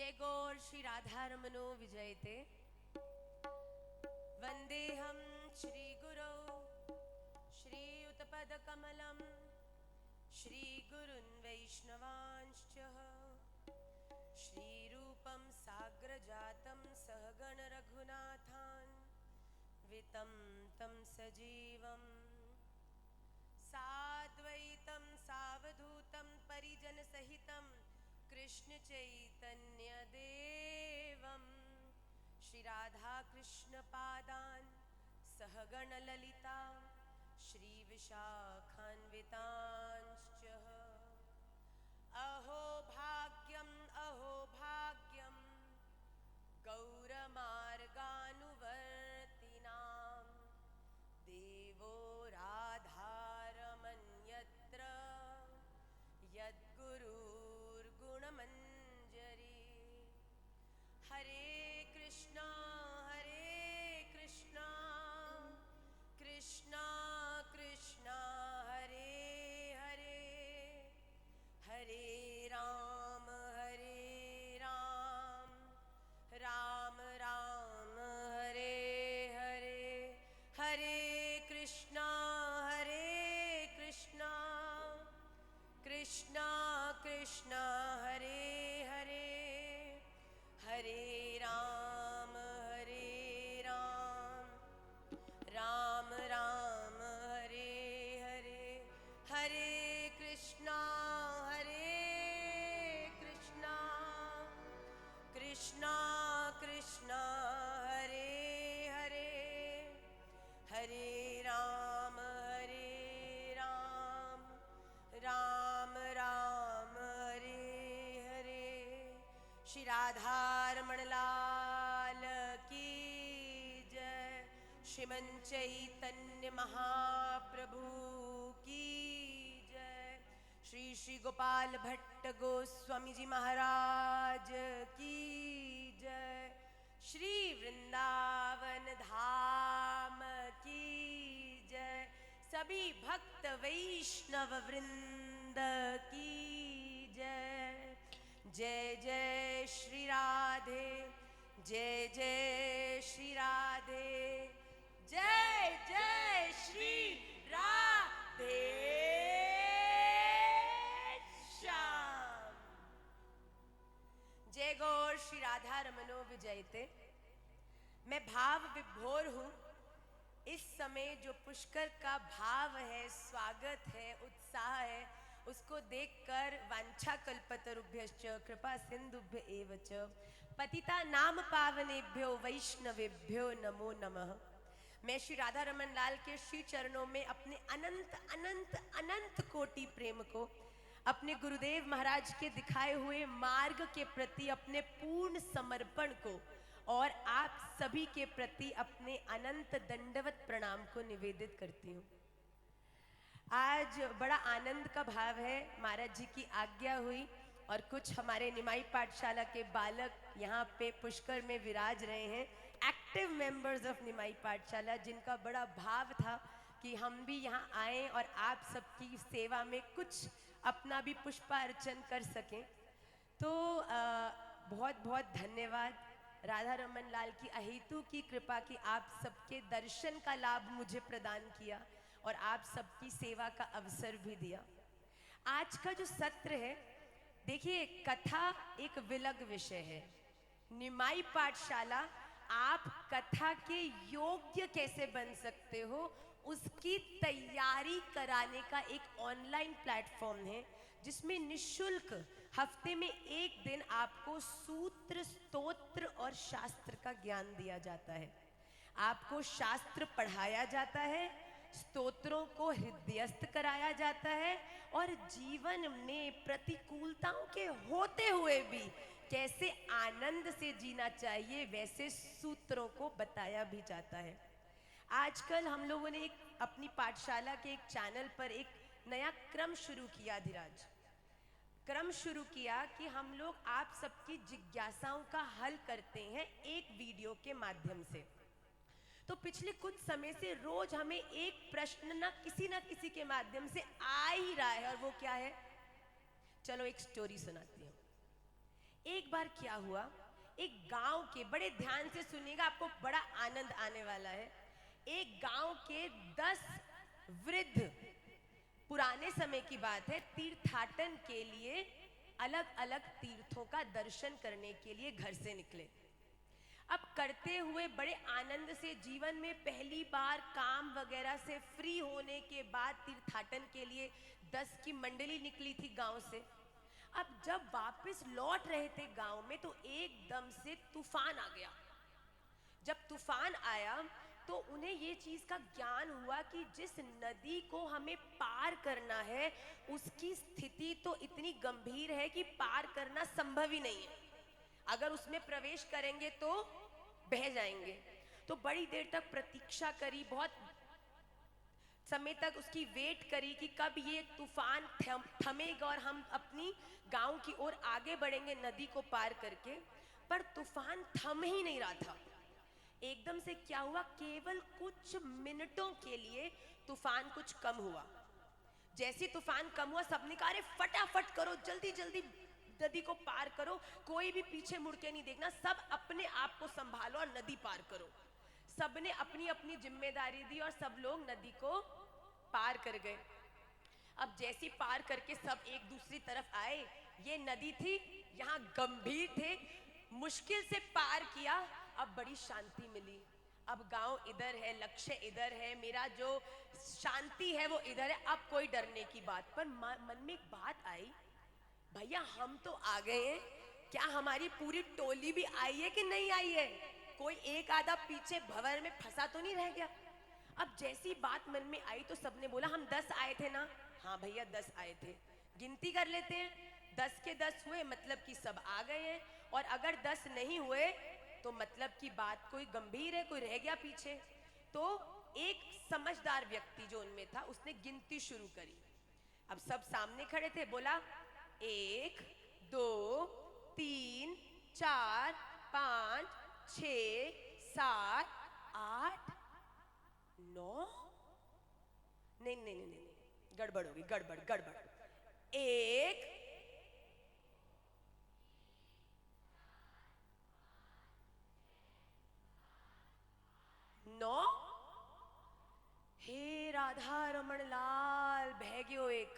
जय गौर श्री राधारमणो विजयते। वंदेहम श्री गुरौ श्रीयुतपदकमलं श्रीगुरुन् वैष्णवांश्च श्रीरूपं साग्रजातं सहगण रघुनाथान् वितं तं सजीवम् साद्वैतं सावधूतं परिजनसहितं कृष्ण चैतन्य देवं श्री राधा कृष्ण पादान् सहगण ललिता श्री विशाखान्वितांश्च। अहो भाग्यं गौरमार्गानुवर्तिनां देवो राधारमन्यत्र यद्गुरुर्गुणमञ्जरी। हरे कृष्णा कृष्णा कृष्णा हरे हरे, हरे राम राम राम हरे हरे। हरे कृष्णा कृष्णा कृष्णा हरे हरे, हरे राम राम राम हरे हरे। हरे कृष्णा कृष्णा कृष्णा हरे हरे, हरे राम राम राम हरे हरे। श्री राधारमण लाल की जय, श्रीमन चैतन्य महाप्रभु की जय, श्री श्री गोपाल भट्ट गोस्वामी जी महाराज की जय, श्री वृंदावन धाम की जय, सभी भक्त वैष्णव वृंद की जय। जय जय श्री राधे, जय जय श्री राधे, जय जय श्री राधे श्याम। जय गौर श्री राधारमणो विजयते। मैं भाव विभोर हूँ। इस समय जो पुष्कर का भाव है, स्वागत है, उत्साह है, उसको देखकर वांछा कल्पतरुभ्यश्च कृपा सिंधुभ्य एव च पतिता नाम पावनेभ्यो वैष्णवेभ्यो नमो नमः। मैं श्री राधारमण लाल के श्री चरणों में अपने अनंत अनंत अनंत कोटि प्रेम को, अपने गुरुदेव महाराज के दिखाए हुए मार्ग के प्रति अपने पूर्ण समर्पण को और आप सभी के प्रति अपने अनंत दंडवत प्रणाम को निवेदित करती हूँ। आज बड़ा आनंद का भाव है। महाराज जी की आज्ञा हुई और कुछ हमारे निमाई पाठशाला के बालक यहाँ पे पुष्कर में विराज रहे हैं, एक्टिव मेंबर्स ऑफ निमाई पाठशाला, जिनका बड़ा भाव था कि हम भी यहाँ आए और आप सबकी सेवा में कुछ अपना भी पुष्पार्चन कर सकें। तो बहुत बहुत धन्यवाद राधारमण लाल की अहेतु की कृपा की आप सबके दर्शन का लाभ मुझे प्रदान किया और आप सबकी सेवा का अवसर भी दिया। आज का जो सत्र है, देखिए, कथा एक विलग विषय है। निमाई पाठशाला आप कथा के योग्य कैसे बन सकते हो, उसकी तैयारी कराने का एक ऑनलाइन प्लेटफॉर्म है, जिसमें निशुल्क हफ्ते में एक दिन आपको सूत्र, स्तोत्र और शास्त्र का ज्ञान दिया जाता है। आपको शास्त्र पढ़ाया जाता है, स्तोत्रों को हृदयस्थ कराया जाता है और जीवन में प्रतिकूलताओं के होते हुए भी कैसे आनंद से जीना चाहिए, वैसे सूत्रों को बताया भी जाता है। आजकल हम लोगों ने अपनी पाठशाला के एक चैनल पर एक नया क्रम शुरू किया, धीराज क्रम शुरू किया कि हम लोग आप सबकी जिज्ञासाओं का हल करते हैं एक वीडियो के माध्यम से। तो पिछले कुछ समय से रोज हमें एक प्रश्न ना किसी के माध्यम से आ ही रहा है, और वो क्या है, चलो एक स्टोरी सुनाती हूँ। एक बार क्या हुआ, एक गांव के, बड़े ध्यान से सुनिएगा, आपको बड़ा आनंद आने वाला है। एक गांव के 10 वृद्ध, पुराने समय की बात है, तीर्थाटन के लिए अलग अलग तीर्थों का दर्शन करने के लिए घर से निकले। अब करते हुए बड़े आनंद से, जीवन में पहली बार काम वगैरह से फ्री होने के बाद तीर्थाटन के लिए 10 की मंडली निकली थी गांव से। अब जब वापस लौट रहे थे गांव में तो एकदम से तूफान आ गया। जब तूफान आया तो उन्हें ये चीज का ज्ञान हुआ कि जिस नदी को हमें पार करना है उसकी स्थिति तो इतनी गंभीर है कि पार करना संभव ही नहीं है। अगर उसमें प्रवेश करेंगे तो बह जाएंगे। तो बड़ी देर तक प्रतीक्षा करी, बहुत समय तक उसकी वेट करी कि कब ये तूफान थमेगा और हम अपनी गांव की ओर आगे बढ़ेंगे नदी को पार करके। पर तूफान थम ही नहीं रहा था। एकदम से क्या हुआ, केवल कुछ मिनटों के लिए तूफान कुछ कम हुआ। जैसे तूफान कम हुआ सबने कहा अरे फटाफट करो, जल्दी जल्दी नदी को पार करो, कोई भी पीछे मुड़ के नहीं देखना, सब अपने आप को संभालो और नदी पार करो। सबने अपनी अपनी जिम्मेदारी दी और सब लोग नदी को पार कर गए। अब जैसी पार करके सब एक दूसरी तरफ आए, ये नदी थी, यहाँ गंभीर थे, मुश्किल से पार किया। अब बड़ी शांति मिली। अब गांव इधर है, लक्ष्य इधर है, मेरा जो शांति है वो इधर है, अब कोई डरने की बात। पर मन में एक बात आई, भैया हम तो आ गए हैं, क्या हमारी पूरी टोली भी आई है कि नहीं आई है? कोई एक आधा पीछे भंवर में फंसा तो नहीं रह गया? अब जैसी बात मन में आई तो सबने बोला हम 10 आए थे ना। हाँ भैया 10 आए थे, गिनती कर लेते हैं, 10 के 10 हुए मतलब कि सब आ गए हैं। और अगर 10 नहीं हुए तो मतलब कि बात कोई गंभीर है, कोई रह गया पीछे। तो एक समझदार व्यक्ति जो उनमें था उसने गिनती शुरू करी। अब सब सामने खड़े थे, बोला 1 2 3 4 5 6 7 8 9, नहीं नहीं नहीं नहीं, गड़बड़ होगी, गड़बड़ गड़बड़। 1 9, हे राधा रमन लाल, बह गयो एक।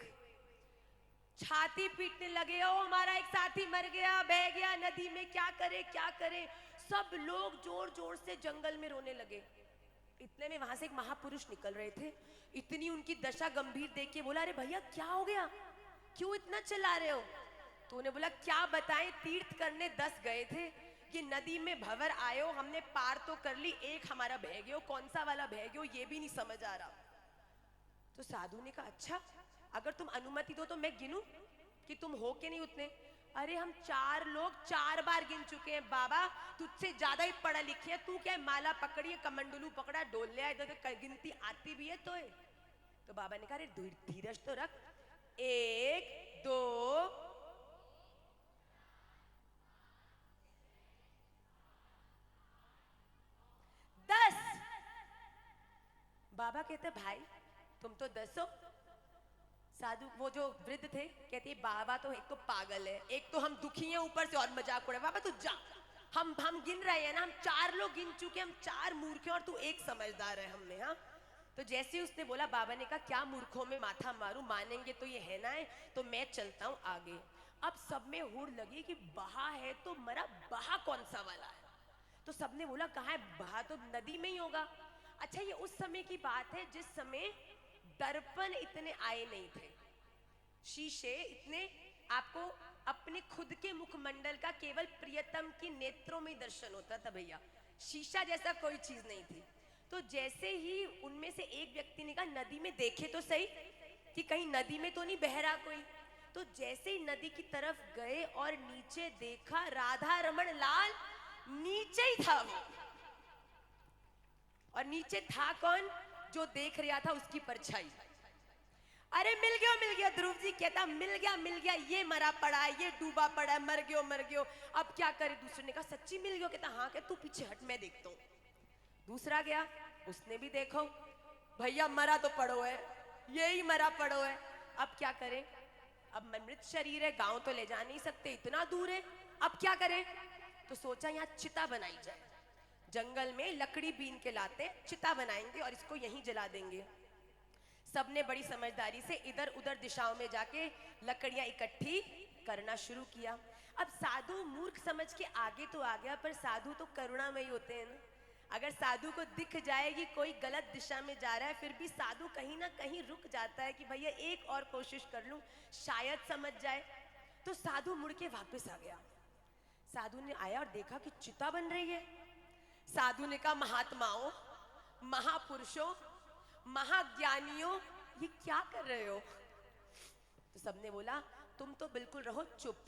छाती पीटने लगे, ओ हमारा एक साथी मर गया, बह गया नदी में, क्या करे क्या करे। सब लोग जोर जोर से जंगल में रोने लगे। इतने में वहां से एक महापुरुष निकल रहे थे। इतनी उनकी दशा गंभीर देख के बोला अरे भैया क्या हो गया, क्यों इतना चिल्ला रहे हो? तो उन्हें बोला क्या बताएं, तीर्थ करने 10 गए थे कि नदी में भंवर आयो, हमने पार तो कर ली, एक हमारा बह गयो, कौन सा वाला बह गयो ये भी नहीं समझ आ रहा। तो साधु ने कहा अच्छा अगर तुम अनुमति दो तो मैं गिनूं कि तुम हो के नहीं उतने। अरे हम 4 लोग 4 बार गिन चुके हैं बाबा, तुझसे ज्यादा ही पढ़ा लिखे है, तू क्या है, माला पकड़ी है, कमंडलू पकड़ा, डोल लिया, इधर गिनती आती भी है तो बाबा ने कहा अरे धीरज तो रख, 1 2 10। बाबा कहते भाई तुम तो 10 हो। साधु वो जो वृद्ध थे कहते बाबा तो एक तो पागल है, एक तो हम दुखी हैं, ऊपर से और मजाक उड़ा। बाबा तू जा, हम गिन रहे हैं ना, हम 4 लोग गिन चुके, हम 4 मूर्ख हैं और तू एक समझदार है हमने। हाँ तो जैसे ही उसने बोला बाबा ने कहा क्या मूर्खों में माथा मारूं, मानेंगे तो ये है ना है, तो मैं चलता हूं आगे। अब सब में हुड़ लगी कि बहा है तो मरा, बहा कौन सा वाला है? तो सबने बोला कहाँ है, बहा तो नदी में ही होगा। अच्छा ये उस समय की बात है जिस समय दर्पण इतने आए नहीं थे, शीशे इतने, आपको अपने खुद के मुखमंडल का केवल प्रियतम की नेत्रों में दर्शन होता था भैया, शीशा जैसा कोई चीज नहीं थी। तो जैसे ही उनमें से एक व्यक्ति ने कहा नदी में देखे तो सही कि कहीं नदी में तो नहीं बह रहा कोई। तो जैसे ही नदी की तरफ गए और नीचे देखा, राधा रमन लाल नीचे ही था वो। और नीचे था कौन? जो देख रहा था उसकी परछाई। अरे मिल गया, ध्रुव जी कहता मिल गया, ये मरा पड़ा है, ये डूबा पड़ा है, मर गयो। अब क्या करे? दूसरे ने कहा सच्ची मिल गया? कहता हाँ। क्या तू पीछे हट मैं देखता हूँ। दूसरा गया, उसने भी देखो भैया मरा तो पड़ो है, यही मरा पड़ो है। अब क्या करें? अब मृत शरीर है, गांव तो ले जा नहीं सकते, इतना दूर है। अब क्या करें? तो सोचा यहाँ चिता बनाई जाए। जंगल में लकड़ी बीन के लाते, चिता बनाएंगे और इसको यहीं जला देंगे। सबने बड़ी समझदारी से इधर उधर दिशाओं में जाके लकड़ियां इकट्ठी करना शुरू किया। अब साधु मूर्ख समझ के आगे तो आ गया, पर साधु तो करुणामयी होते हैं ना। अगर साधु को दिख जाए कि कोई गलत दिशा में जा रहा है, फिर भी साधु कहीं ना कहीं रुक जाता है कि भैया एक और कोशिश कर लूं, शायद समझ जाए। तो साधु मुड़ के वापस आ गया। साधु ने आया और देखा कि चिता बन रही है। साधु ने कहा, महात्माओं, महापुरुषों, महाज्ञानियों, ये क्या कर रहे हो? तो सबने बोला, तुम तो बिल्कुल रहो चुप।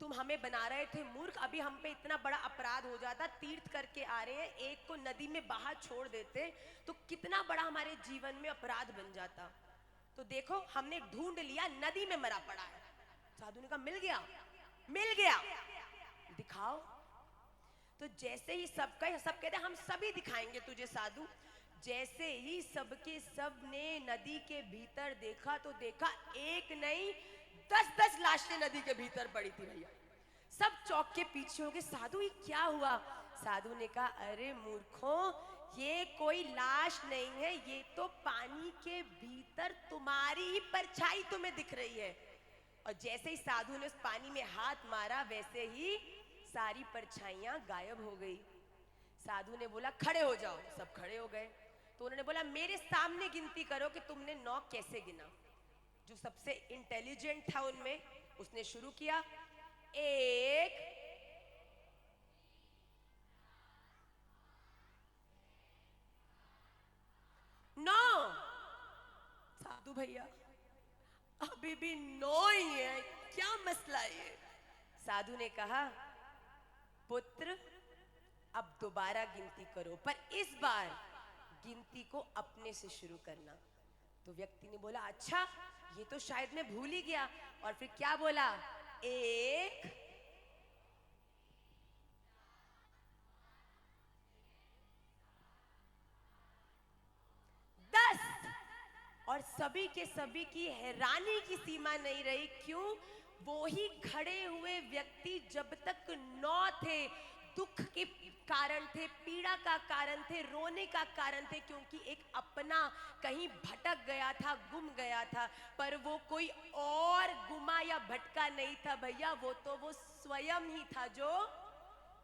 तुम हमें बना रहे थे मूर्ख, अभी हम पे इतना बड़ा अपराध हो जाता। तीर्थ करके आ रहे हैं, एक को नदी में बाहर छोड़ देते तो कितना बड़ा हमारे जीवन में अपराध बन जाता। तो देखो, हमने ढूंढ लिया, नदी में मरा पड़ा है। साधु ने कहा, मिल गया, मिल गया, दिखाओ। तो जैसे ही सब कहते, हम सभी दिखाएंगे तुझे साधु। जैसे ही सबके सब ने नदी के भीतर देखा, तो देखा एक नहीं 10-10 लाशें नदी के भीतर पड़ी थी भैया। सब चौक के पीछे हो गए, साधु ये क्या हुआ? साधु ने कहा, अरे मूर्खों, ये कोई लाश नहीं है, ये तो पानी के भीतर तुम्हारी ही परछाई तुम्हें दिख रही है। और जैसे ही साधु ने उस पानी में हाथ मारा, वैसे ही सारी परछाइयां गायब हो गई। साधु ने बोला, खड़े हो जाओ। सब खड़े हो गए। तो उन्होंने बोला, मेरे सामने गिनती करो कि तुमने 9 कैसे गिना। जो सबसे इंटेलिजेंट था उनमें, उसने शुरू किया, 1 9। साधु भैया, अभी भी 9 ही है, क्या मसला है? साधु ने कहा, पुत्र, अब दोबारा गिनती करो, पर इस बार गिनती को अपने से शुरू करना। तो व्यक्ति ने बोला, अच्छा, ये तो शायद मैं भूल ही गया। और फिर क्या बोला, 1 10। और सभी के सभी की हैरानी की सीमा नहीं रही। क्यों? वो ही खड़े हुए व्यक्ति जब तक 9 थे, दुख के कारण थे, पीड़ा का कारण थे, रोने का कारण थे, क्योंकि एक अपना कहीं भटक गया था, गुम गया था। पर वो कोई और गुमा या भटका नहीं था भैया, वो तो वो स्वयं ही था, जो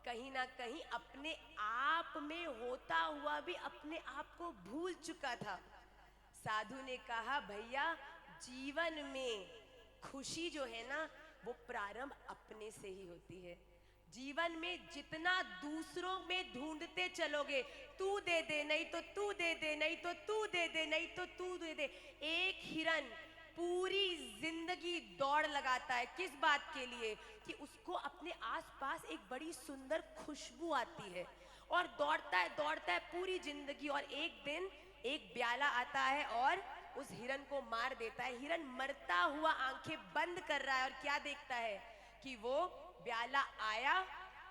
कहीं ना कहीं अपने आप में होता हुआ भी अपने आप को भूल चुका था। साधु ने कहा, भैया, जीवन में खुशी जो है ना, वो प्रारंभ अपने से ही होती है। जीवन में जितना दूसरों में ढूंढते चलोगे, तू दे दे, नहीं तो तू दे दे, नहीं तो तू दे दे, नहीं तो तू दे दे। एक हिरन पूरी जिंदगी दौड़ लगाता है, किस बात के लिए? कि उसको अपने आसपास एक बड़ी सुंदर खुशबू आती है, और दौड़ता है पूरी जिंदगी। और एक दिन एक ब्याला आता है और उस हिरन को मार देता है। हिरन मरता हुआ आंखें बंद कर रहा है, और क्या देखता है कि वो ब्याला आया,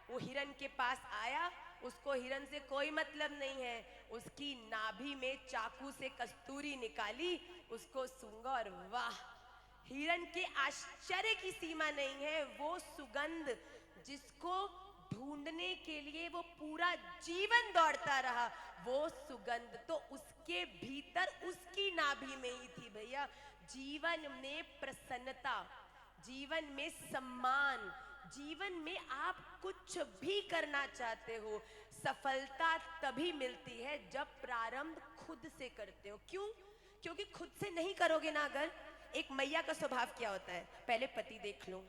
वो हिरन के पास आया, उसको हिरन से कोई मतलब नहीं है, उसकी नाभि में चाकू से कस्तूरी निकाली, उसको सूंघा, और वाह, हिरन के आश्चर्य की सीमा नहीं है। वो सुगंध जिसको ढूंढने के लिए वो पूरा जीवन दौड़ता रहा, वो सुगंध तो उसके भीतर, उसकी नाभि में ही थी भैया। जीवन में प्रसन्नता, जीवन में सम्मान, जीवन में आप कुछ भी करना चाहते हो, सफलता तभी मिलती है जब प्रारंभ खुद से करते हो। क्यों? क्योंकि खुद से नहीं करोगे ना। अगर एक मैया का स्वभाव क्या होता है, पहले पति देख लूं,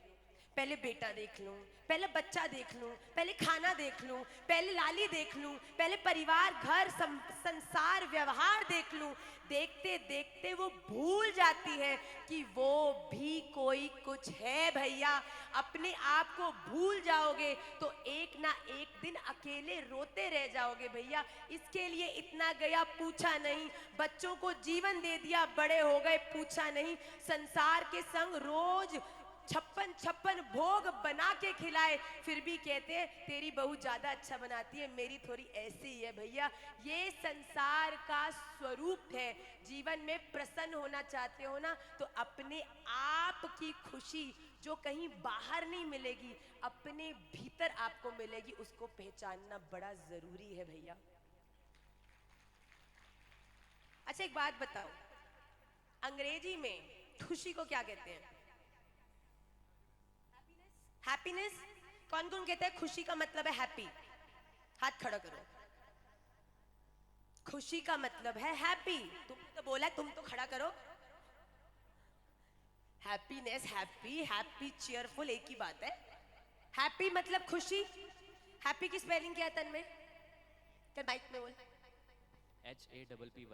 पहले बेटा देख लूं, पहले बच्चा देख लूं, पहले खाना देख लूं, पहले लाली देख लूं, पहले परिवार, घर, संसार, व्यवहार देख लूं। देखते देखते वो भूल जाती है कि वो भी कोई कुछ है भैया। अपने आप को भूल जाओगे तो एक ना एक दिन अकेले रोते रह जाओगे भैया। इसके लिए इतना गया, पूछा नहीं, बच्चों को जीवन दे दिया, बड़े हो गए, पूछा नहीं, संसार के संग रोज 56 भोग बना के खिलाए, फिर भी कहते हैं तेरी बहू ज्यादा अच्छा बनाती है, मेरी थोड़ी ऐसी ही है भैया। ये संसार का स्वरूप है। जीवन में प्रसन्न होना चाहते हो ना, तो अपने आप की खुशी जो कहीं बाहर नहीं मिलेगी, अपने भीतर आपको मिलेगी, उसको पहचानना बड़ा जरूरी है भैया। अच्छा एक बात बताओ, अंग्रेजी में खुशी को क्या कहते हैं? हैप्पीनेस। कौन कौन कहता है खुशी का मतलब है हैप्पी? हाथ खड़ा करो। खुशी का मतलब है हैप्पी। तुम तो बोला, तुम तो खड़ा करो। हैप्पीनेस, हैप्पी, हैप्पी, चीयरफुल एक ही बात है। हैप्पी मतलब खुशी। हैप्पी की स्पेलिंग क्या है तन्मय? क्या माइक में बोल। HAPPY।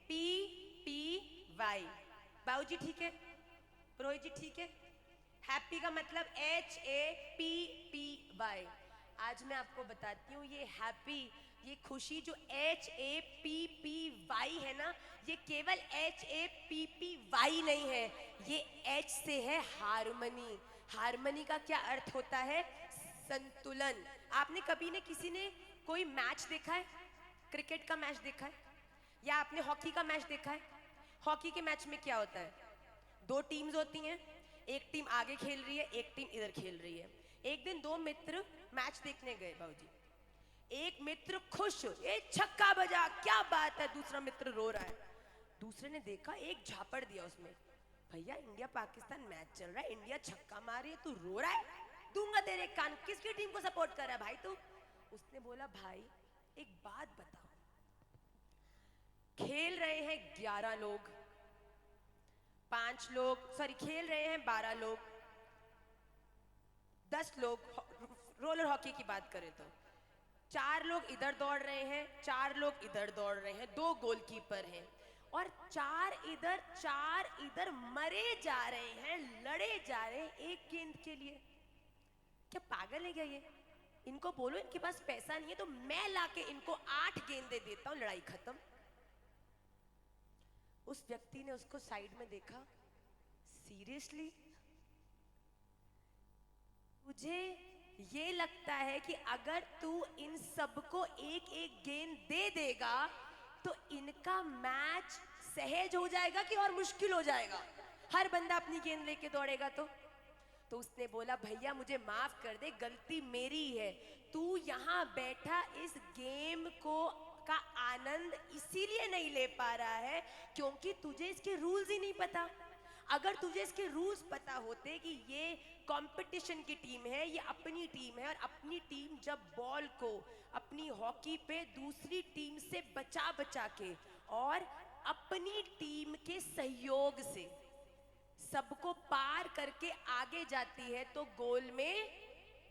HAPPY। बाबूजी ठीक है? रोहित जी ठीक है? हैप्पी का मतलब HAPPY। आज मैं आपको बताती हूँ ये हैप्पी, ये खुशी जो HAPPY है ना, ये केवल HAPPY नहीं है, ये H से है हार्मनी। हार्मनी का क्या अर्थ होता है? संतुलन। आपने कभी ने किसी ने कोई मैच देखा है? क्रिकेट का मैच देखा है या आपने हॉकी का मैच देखा है? हॉकी के मैच में क्या होता है? दो टीम्स होती हैं, एक टीम आगे खेल रही है, एक टीम इधर खेल रही है। एक दिन दो मित्र मैच देखने गए बाबूजी। एक मित्र खुश, एक छक्का बजा, क्या बात है। दूसरा मित्र रो रहा है। दूसरे ने देखा, एक झापड़ दिया उसमें। भैया इंडिया पाकिस्तान मैच चल रहा है, इंडिया छक्का मारी है, तू रो रहा है? दूंगा तेरे कान। किसकी टीम को सपोर्ट कर रहा है भाई तू? उसने बोला भाई एक बात बताओ, खेल रहे हैं 11 लोग, 5 लोग, सॉरी खेल रहे हैं 12 लोग, 10 लोग, रोलर हॉकी की बात करें तो 4 लोग इधर दौड़ रहे हैं, 4 लोग इधर दौड़ रहे हैं, 2 गोलकीपर हैं और 4 इधर मरे जा रहे हैं, लड़े जा रहे हैं एक गेंद के लिए। क्या पागल है क्या ये? इनको बोलो इनके पास पैसा नहीं है तो मैं लाके इनको 8 गेंदें देता हूं, लड़ाई खत्म। उस व्यक्ति ने उसको साइड में देखा, सीरियसली? मुझे ये लगता है कि अगर तू इन सबको एक एक गेंद दे देगा तो इनका मैच सहज हो जाएगा कि और मुश्किल हो जाएगा? हर बंदा अपनी गेंद लेके दौड़ेगा तो उसने बोला भैया मुझे माफ कर दे, गलती मेरी है। तू यहाँ बैठा इस गेम को का आनंद इसीलिए नहीं ले पा रहा है क्योंकि तुझे इसके रूल्स ही नहीं पता। अगर तुझे इसके रूल्स पता होते कि ये कंपटीशन की टीम है, ये अपनी टीम है और अपनी टीम जब बॉल को अपनी हॉकी पे दूसरी टीम से बचा बचा के और अपनी टीम के सहयोग से सबको पार करके आगे जाती है तो गोल में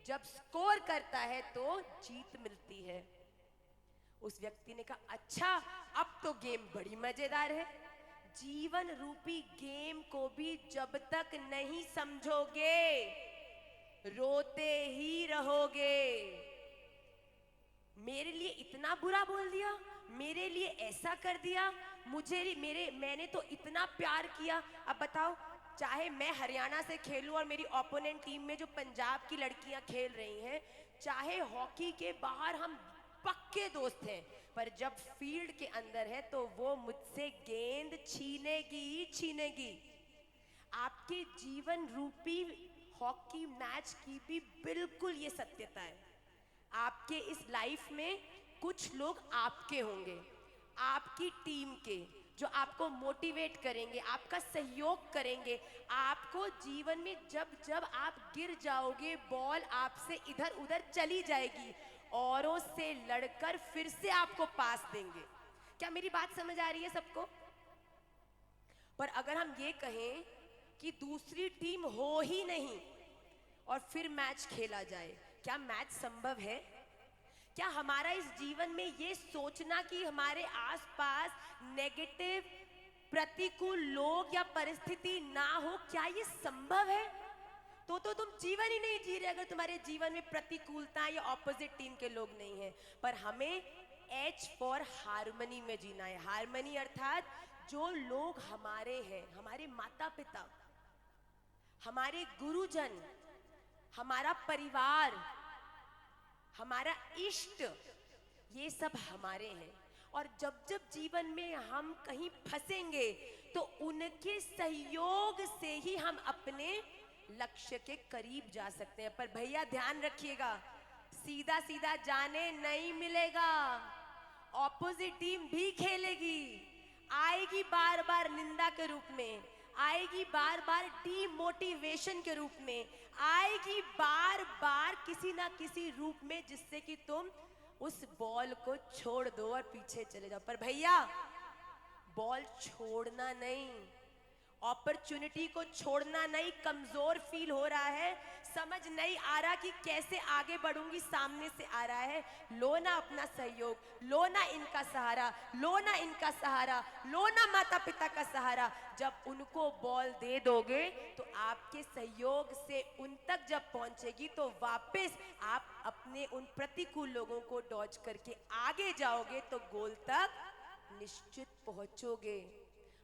जब स्कोर करता है तो जीत मिलती है। उस व्यक्ति ने कहा अच्छा अब तो गेम बड़ी मजेदार है। जीवन रूपी गेम को भी जब तक नहीं समझोगे रोते ही रहोगे। मेरे लिए इतना बुरा बोल दिया, मेरे लिए ऐसा कर दिया, मैंने तो इतना प्यार किया। अब बताओ, चाहे मैं हरियाणा से खेलूं और मेरी ओपोनेंट टीम में जो पंजाब की लड़कियां खेल रही हैं, चाहे हॉकी के बाहर हम पक्के दोस्त हैं, पर जब फील्ड के अंदर है तो वो मुझसे गेंद छीनेगी ही छीनेगी। आपके जीवन रूपी हॉकी मैच की भी बिल्कुल ये सत्यता है। आपके इस लाइफ में कुछ लोग आपके होंगे, आपकी टीम के, जो आपको मोटिवेट करेंगे, आपका सहयोग करेंगे। आपको जीवन में जब जब आप गिर जाओगे, बॉल आपसे इधर उधर चली जाएगी, औरों से लड़कर फिर से आपको पास देंगे। क्या मेरी बात समझ आ रही है सबको? पर अगर हम ये कहें कि दूसरी टीम हो ही नहीं और फिर मैच खेला जाए, क्या मैच संभव है? क्या हमारा इस जीवन में ये सोचना कि हमारे आसपास नेगेटिव प्रतिकूल लोग या परिस्थिति ना हो, क्या ये संभव है? तो तुम जीवन ही नहीं जी रहे अगर तुम्हारे जीवन में प्रतिकूलता या ऑपोजिट टीम के लोग नहीं हैं। पर हमें H फॉर हार्मनी में जीना है। हार्मनी अर्थात जो लोग हमारे हैं, हमारे माता पिता, हमारे गुरुजन, हमारा परिवार, हमारा इष्ट, ये सब हमारे हैं। और जब जब जीवन में हम कहीं फंसेंगे तो उनके सहयोग से ही हम अपने लक्ष्य के करीब जा सकते हैं। पर भैया ध्यान रखिएगा, सीधा सीधा जाने नहीं मिलेगा। ऑपोजिट टीम भी खेलेगी, आएगी बार बार निंदा के रूप में, आएगी बार बार डीमोटिवेशन के रूप में, आएगी बार बार किसी ना किसी रूप में, जिससे कि तुम उस बॉल को छोड़ दो और पीछे चले जाओ। पर भैया बॉल छोड़ना नहीं, अपॉर्चुनिटी को छोड़ना नहीं। कमजोर फील हो रहा है, समझ नहीं आ रहा कि कैसे आगे बढ़ूंगी, सामने से आ रहा है, लो ना अपना सहयोग, लो ना इनका सहारा, लो ना इनका सहारा, लो ना माता पिता का सहारा। जब उनको बॉल दे दोगे तो आपके सहयोग से उन तक जब पहुंचेगी तो वापस आप अपने उन प्रतिकूल लोगों को डॉज करके आगे जाओगे तो गोल तक निश्चित पहुंचोगे।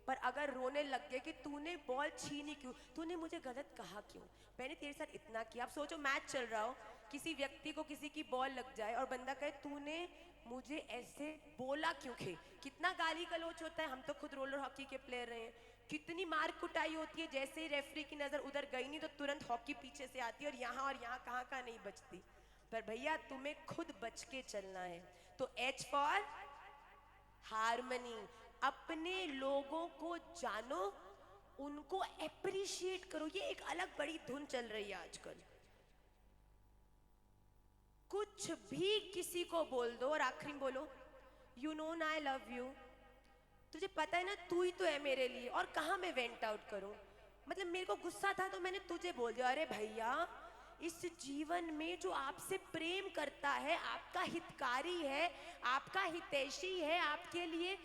पर अगर रोने लग गए कि तूने बॉल छीनी क्यों, तूने मुझे गलत कहा क्यों, मैंने तेरे साथ इतना किया। आप सोचो मैच चल रहा हो, किसी व्यक्ति को किसी की बॉल लग जाए और बंदा कहे तूने मुझे ऐसे बोला क्यों खे, कितना गाली गलौज होता है। हम तो खुद रोलर हॉकी के प्लेयर रहे हैं, कितनी मार कुटाई होती है। जैसे ही रेफरी की नजर उधर गई नहीं तो तुरंत हॉकी पीछे से आती है और यहाँ कहाँ कहाँ नहीं बचती। पर भैया तुम्हें खुद बच के चलना है। तो एच फॉर हार्मनी, अपने लोगों को जानो, उनको एप्रिशिएट करो। ये एक अलग बड़ी धुन चल रही है आजकल, कुछ भी किसी को बोल दो और आखिरी बोलो you know I love you, तुझे पता है ना तू ही तो है मेरे लिए, और कहाँ मैं वेंट आउट करूं। मतलब मेरे को गुस्सा था तो मैंने तुझे बोल दिया। अरे भैया इस जीवन में जो आपसे प्रेम करता है, आपका हितकारी है, आपका हितैषी है, आपके लिए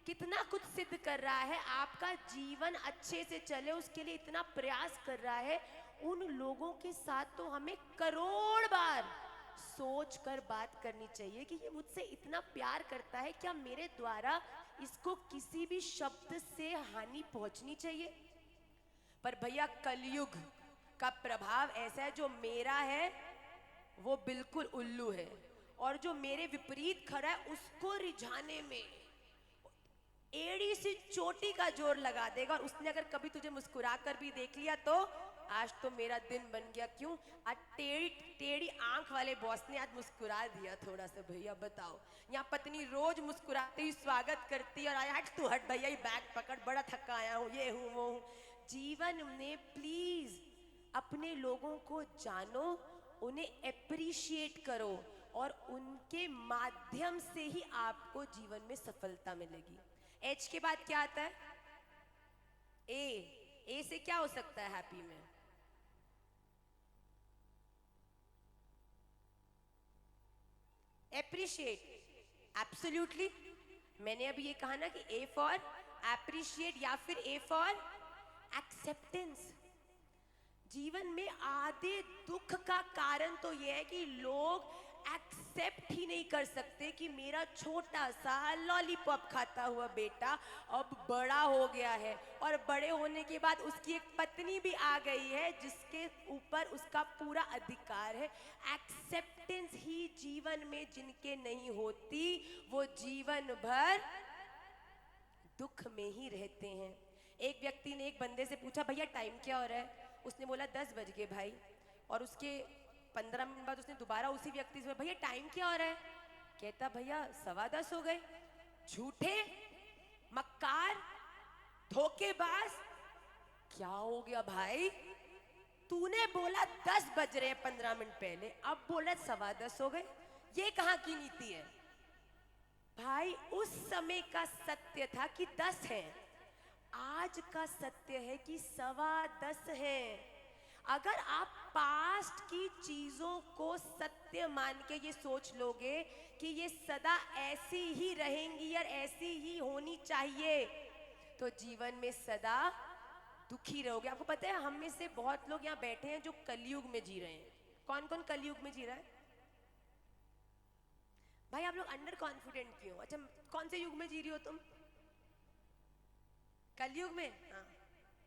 कितना कुछ सिद्ध कर रहा है, आपका जीवन अच्छे से चले उसके लिए इतना प्रयास कर रहा है, उन लोगों के साथ तो हमें करोड़ बार सोच कर बात करनी चाहिए कि ये मुझसे इतना प्यार करता है, क्या मेरे द्वारा इसको किसी भी शब्द से हानि पहुंचनी चाहिए। पर भैया कलयुग का प्रभाव ऐसा है, जो मेरा है वो बिल्कुल उल्लू है और जो मेरे विपरीत खड़ा है उसको रिझाने में एड़ी सी चोटी का जोर लगा देगा। और उसने अगर कभी तुझे मुस्कुरा कर भी देख लिया तो आज तो मेरा दिन बन गया। क्यों? आज टेढ़ी टेढ़ी आंख वाले बॉस ने आज मुस्कुरा दिया थोड़ा सा। भैया बताओ, यहाँ पत्नी रोज मुस्कुराती हुई स्वागत करती और आया हट तू हट भैया, ये बैग पकड़, बड़ा थका आया हूँ, ये हूँ वो हूँ। जीवन में प्लीज अपने लोगों को जानो, उन्हें एप्रिशिएट करो और उनके माध्यम से ही आपको जीवन में सफलता मिलेगी। एच के बाद क्या आता है? ए से क्या हो सकता है हैप्पी में? Appreciate, absolutely. मैंने अभी ये कहा ना कि ए फॉर एप्रिशिएट या फिर ए फॉर एक्सेप्टेंस। जीवन में आधे दुख का कारण तो ये है कि लोग एक्सेप्ट ही नहीं कर सकते कि मेरा छोटा सा लॉलीपॉप खाता हुआ बेटा अब बड़ा हो गया है, और बड़े होने के बाद उसकी एक पत्नी भी आ गई है जिसके ऊपर उसका पूरा अधिकार है। एक्सेप्टेंस ही जीवन में जिनके नहीं होती वो जीवन भर दुख में ही रहते हैं। एक व्यक्ति ने एक बंदे से पूछा भैया टाइम क्या हो रहा है? उसने बोला 10 बज गए भाई। और उसके 15 मिनट बाद उसने दोबारा उसी व्यक्ति से भैया टाइम क्या हो रहा है? कहता भैया 10:15 हो गए। झूठे, मक्कार, धोखेबाज, क्या हो गया भाई? तूने बोला 10 बज रहे हैं 15 मिनट पहले, अब बोला 10:15 हो गए। ये कहाँ की नीति है भाई? उस समय का सत्य था कि 10 है, आज का सत्य है कि 10:15 है। अगर आप पास्ट की चीजों को सत्य मान के ये सोच लोगे कि ये सदा ऐसी ही रहेंगी और ऐसी ही होनी चाहिए, तो जीवन में सदा दुखी रहोगे। आपको पता है हम में से बहुत लोग यहाँ बैठे हैं जो कलयुग में जी रहे हैं। कौन कौन कलयुग में जी रहा है भाई? आप लोग अंडर कॉन्फिडेंट क्यों? अच्छा कौन से युग में जी रही हो तुम? कलयुग में? हाँ,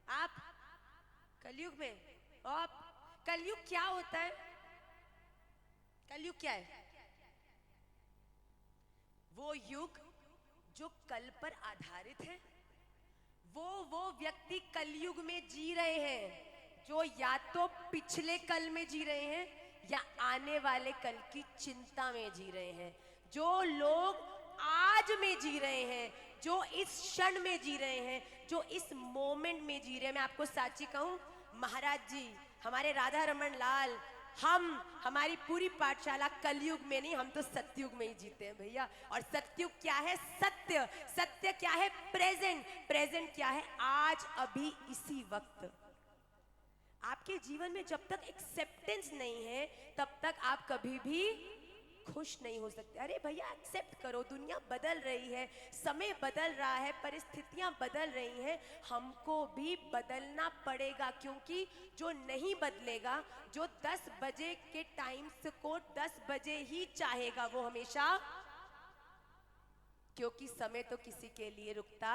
आप कलयुग में। और कलयुग क्या होता है? कलयुग क्या है? वो युग जो कल पर आधारित है, वो व्यक्ति कलयुग में जी रहे हैं जो या तो पिछले कल में जी रहे हैं या आने वाले कल की चिंता में जी रहे हैं। जो लोग आज में जी रहे हैं, जो इस क्षण में जी रहे हैं, जो इस मोमेंट में जी रहे हैं। मैं आपको साची कहूं, महाराज जी, हमारे राधा रमन लाल, हमारी पूरी पाठशाला कलयुग में नहीं, हम तो सतयुग में ही जीते हैं भैया। और सतयुग क्या है? सत्य। सत्य क्या है? प्रेजेंट। प्रेजेंट क्या है? आज, अभी, इसी वक्त। आपके जीवन में जब तक एक्सेप्टेंस नहीं है तब तक आप कभी भी खुश नहीं हो सकते। अरे भैया एक्सेप्ट करो, दुनिया बदल रही है, समय बदल रहा है, परिस्थितियां बदल रही हैं, हमको भी बदलना पड़ेगा। क्योंकि जो नहीं बदलेगा, जो 10 बजे के टाइम को 10 बजे ही चाहेगा, वो हमेशा, क्योंकि समय तो किसी के लिए रुकता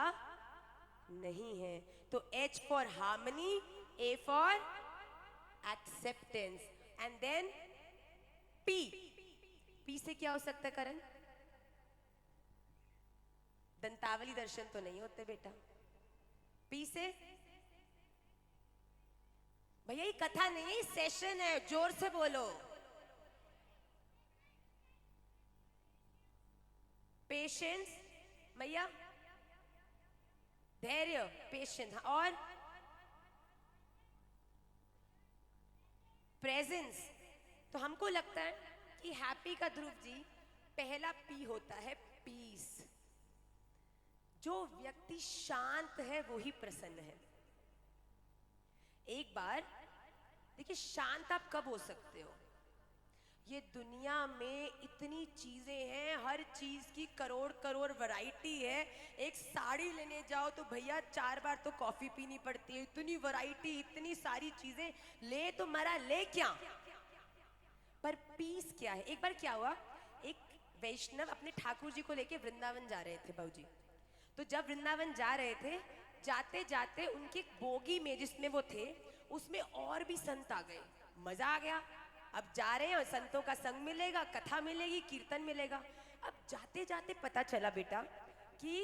नहीं है। तो H for harmony, A for acceptance, and then P से क्या हो सकता है करण? दंतावली दर्शन तो नहीं होते बेटा। P से भैया ये कथा नहीं है, सेशन है, जोर से बोलो। पेशेंस भैया, धैर्य, पेशेंस। और प्रेजेंस। तो हमको लगता है कि हैप्पी का ध्रुव जी पहला पी होता है पीस। जो व्यक्ति शांत है वो ही प्रसन्न है। एक बार देखिए, शांत आप कब हो सकते हो? ये दुनिया में इतनी चीजें हैं, हर चीज की करोड़ करोड़ वैरायटी है। एक साड़ी लेने जाओ तो भैया 4 बार तो कॉफी पीनी पड़ती है। इतनी वैरायटी, इतनी सारी चीजें, ले तो मरा, ले क्या? पर पीस क्या है? एक बार क्या हुआ, एक वैष्णव अपने ठाकुर जी को लेके वृंदावन जा रहे थे बाबूजी। तो जब वृंदावन जा रहे थे, जाते जाते उनके बोगी में जिसमें वो थे, उसमें और भी संत आ गए। मजा आ गया। अब जा रहे हैं, संतों का संग मिलेगा, कथा मिलेगी, कीर्तन मिलेगा। अब जाते जाते पता चला बेटा कि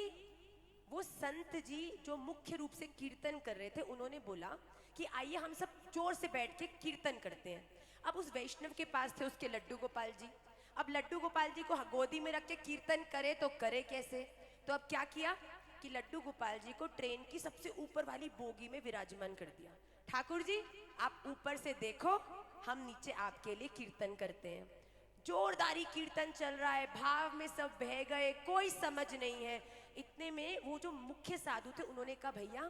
वो संत जी जो मुख्य रूप से कीर्तन कर रहे थे, उन्होंने बोला कि आइए हम सब जोर से बैठ के कीर्तन करते हैं। अब उस वैष्णव के पास थे उसके लड्डू गोपाल जी। अब लड्डू गोपाल जी को गोदी में रख के कीर्तन करे तो करे कैसे? तो अब क्या किया कि लड्डू गोपाल जी को ट्रेन की सबसे ऊपर वाली बोगी में विराजमान कर दिया। ठाकुर जी आप ऊपर से देखो, हम नीचे आपके लिए कीर्तन करते हैं। जोरदारी कीर्तन चल रहा है, भाव में सब बह गए, कोई समझ नहीं है। इतने में वो जो मुख्य साधु थे, उन्होंने कहा भैया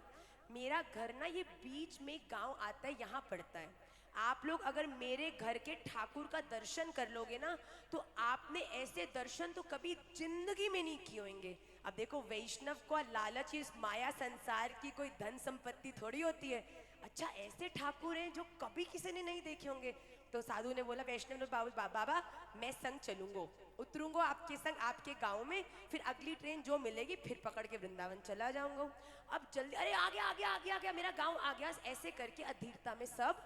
मेरा घर ना ये बीच में गांव आता है, यहाँ पड़ता है। आप लोग अगर मेरे घर के ठाकुर का दर्शन कर लोगे ना, तो आपने ऐसे दर्शन तो कभी जिंदगी में नहीं किए होंगे। अब देखो, वैष्णव को लालच, इस माया संसार की कोई धन संपत्ति थोड़ी होती है। अच्छा, ऐसे ठाकुर हैं जो कभी किसी ने नहीं देखे होंगे। तो साधु ने बोला, वैष्णव ने, बाबा मैं संग चलूंगा, उतरूंगा आपके संग आपके गांव में, फिर अगली ट्रेन जो मिलेगी फिर पकड़ के वृंदावन चला जाऊंगा। अब जल्दी, अरे आ गया आ गया आ गया आ गया, मेरा गांव आ गया। ऐसे करके अधीरता में सब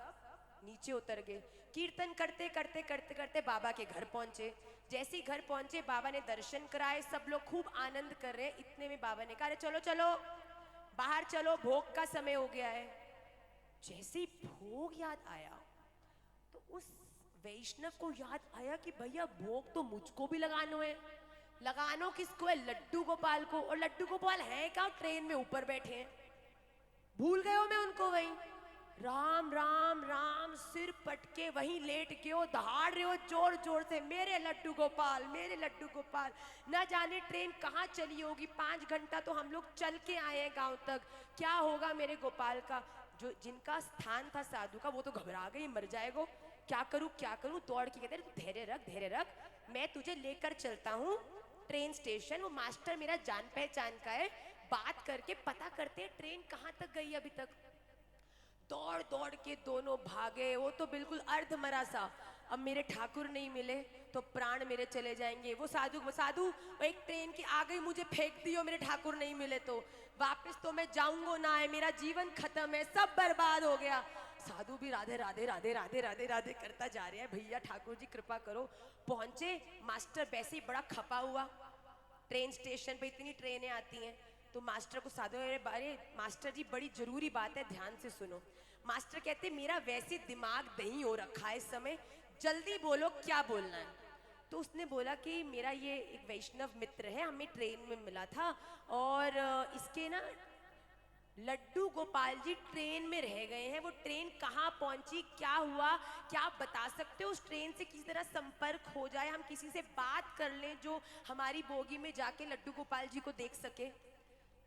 नीचे उतर गए। कीर्तन करते करते करते करते बाबा के घर पहुंचे। जैसे ही घर पहुंचे, बाबा ने दर्शन कराए, सब लोग खूब आनंद कर रहे हैं। इतने में बाबा ने कहा, अरे चलो चलो बाहर चलो, भोग का समय हो गया है। जैसे ही भोग याद आया तो उस वैष्णव को याद आया कि भैया भोग तो मुझको भी लगानो है। लगानो किसको है? लड्डू गोपाल को। और लड्डू गोपाल है क्या? ट्रेन में ऊपर बैठे हैं। भूल गए हो मैं उनको? वहीं राम राम राम सिर पटके वहीं लेट के हो, दहाड़ रहे हो जोर जोर से, मेरे लड्डू गोपाल, मेरे लड्डू गोपाल। न जाने ट्रेन कहाँ चली होगी, 5 घंटा तो हम लोग चल के आए हैं गांव तक, क्या होगा मेरे गोपाल का? जो जिनका स्थान था साधु का, वो तो घबरा गई, मर जाएगा, क्या करूं क्या करूं। दौड़ के कहते, धैर्य रख धैर्य रख, मैं तुझे लेकर चलता हूँ ट्रेन स्टेशन। वो मास्टर मेरा जान पहचान का है, बात करके पता करते ट्रेन कहाँ तक गई अभी तक। दौड़ दौड़ के दोनों भागे। वो तो बिल्कुल अर्ध मरा सा, अब मेरे ठाकुर नहीं मिले तो प्राण मेरे चले जाएंगे। वो साधु एक ट्रेन की आ गई, मुझे फेंक दियो, मेरे ठाकुर नहीं मिले तो वापस तो मैं जाऊंगा ना, है मेरा जीवन खत्म है, सब बर्बाद हो गया। साधु भी राधे राधे राधे राधे राधे राधे करता जा रहा है, भैया ठाकुर जी कृपा करो। पहुंचे, मास्टर वैसे ही बड़ा खपा हुआ। ट्रेन स्टेशन पे इतनी ट्रेनें आती हैं, तो मास्टर को साधु, अरे मास्टर जी बड़ी जरूरी बात है, ध्यान से सुनो। मास्टर कहते मेरा वैसे दिमाग दही हो रखा है इस समय, जल्दी बोलो क्या बोलना है। तो उसने बोला कि मेरा ये एक वैष्णव मित्र है, हमें ट्रेन में मिला था और इसके ना लड्डू गोपाल जी ट्रेन में रह गए हैं। वो ट्रेन कहाँ पहुंची, क्या हुआ, क्या आप बता सकते हो? उस ट्रेन से किसी तरह संपर्क हो जाए, हम किसी से बात कर लें जो हमारी बोगी में जाके लड्डू गोपाल जी को देख सके।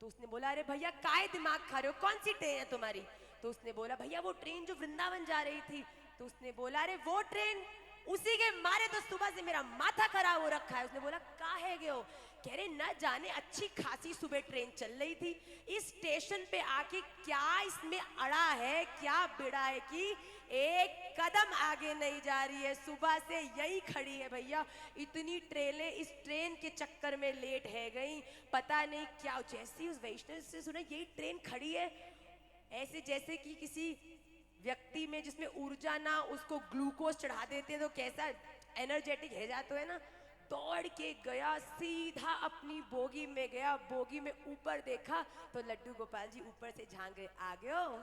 तो उसने बोला अरे भैया काहे दिमाग खा रहे हो, कौन सी ट्रेन है तुम्हारी? तो उसने बोला भैया वो ट्रेन जो वृंदावन जा रही थी। तो उसने बोला अरे वो ट्रेन, उसी के मारे तो सुबह से मेरा माथा खराब हो रखा है। उसने बोला काहे गए हो? कह रहे न जाने अच्छी खासी सुबह ट्रेन चल रही थी, इस स्टेशन पे आके क्या इसमें अड़ा है, क्या बिड़ा है कि एक कदम आगे नहीं जा रही है, सुबह से यही खड़ी है भैया। इतनी ट्रेनें इस ट्रेन के चक्कर में लेट है गई, पता नहीं क्या। जैसी उस वैष्णव से सुना यही ट्रेन खड़ी है, ऐसे जैसे कि किसी व्यक्ति में जिसमें ऊर्जा ना, उसको ग्लूकोज चढ़ा देते तो कैसा एनर्जेटिक है जाता है ना। दौड़ के गया, सीधा अपनी बोगी में गया, बोगी में ऊपर देखा तो लड्डू गोपाल जी ऊपर से झांक रहे, आ गए हो,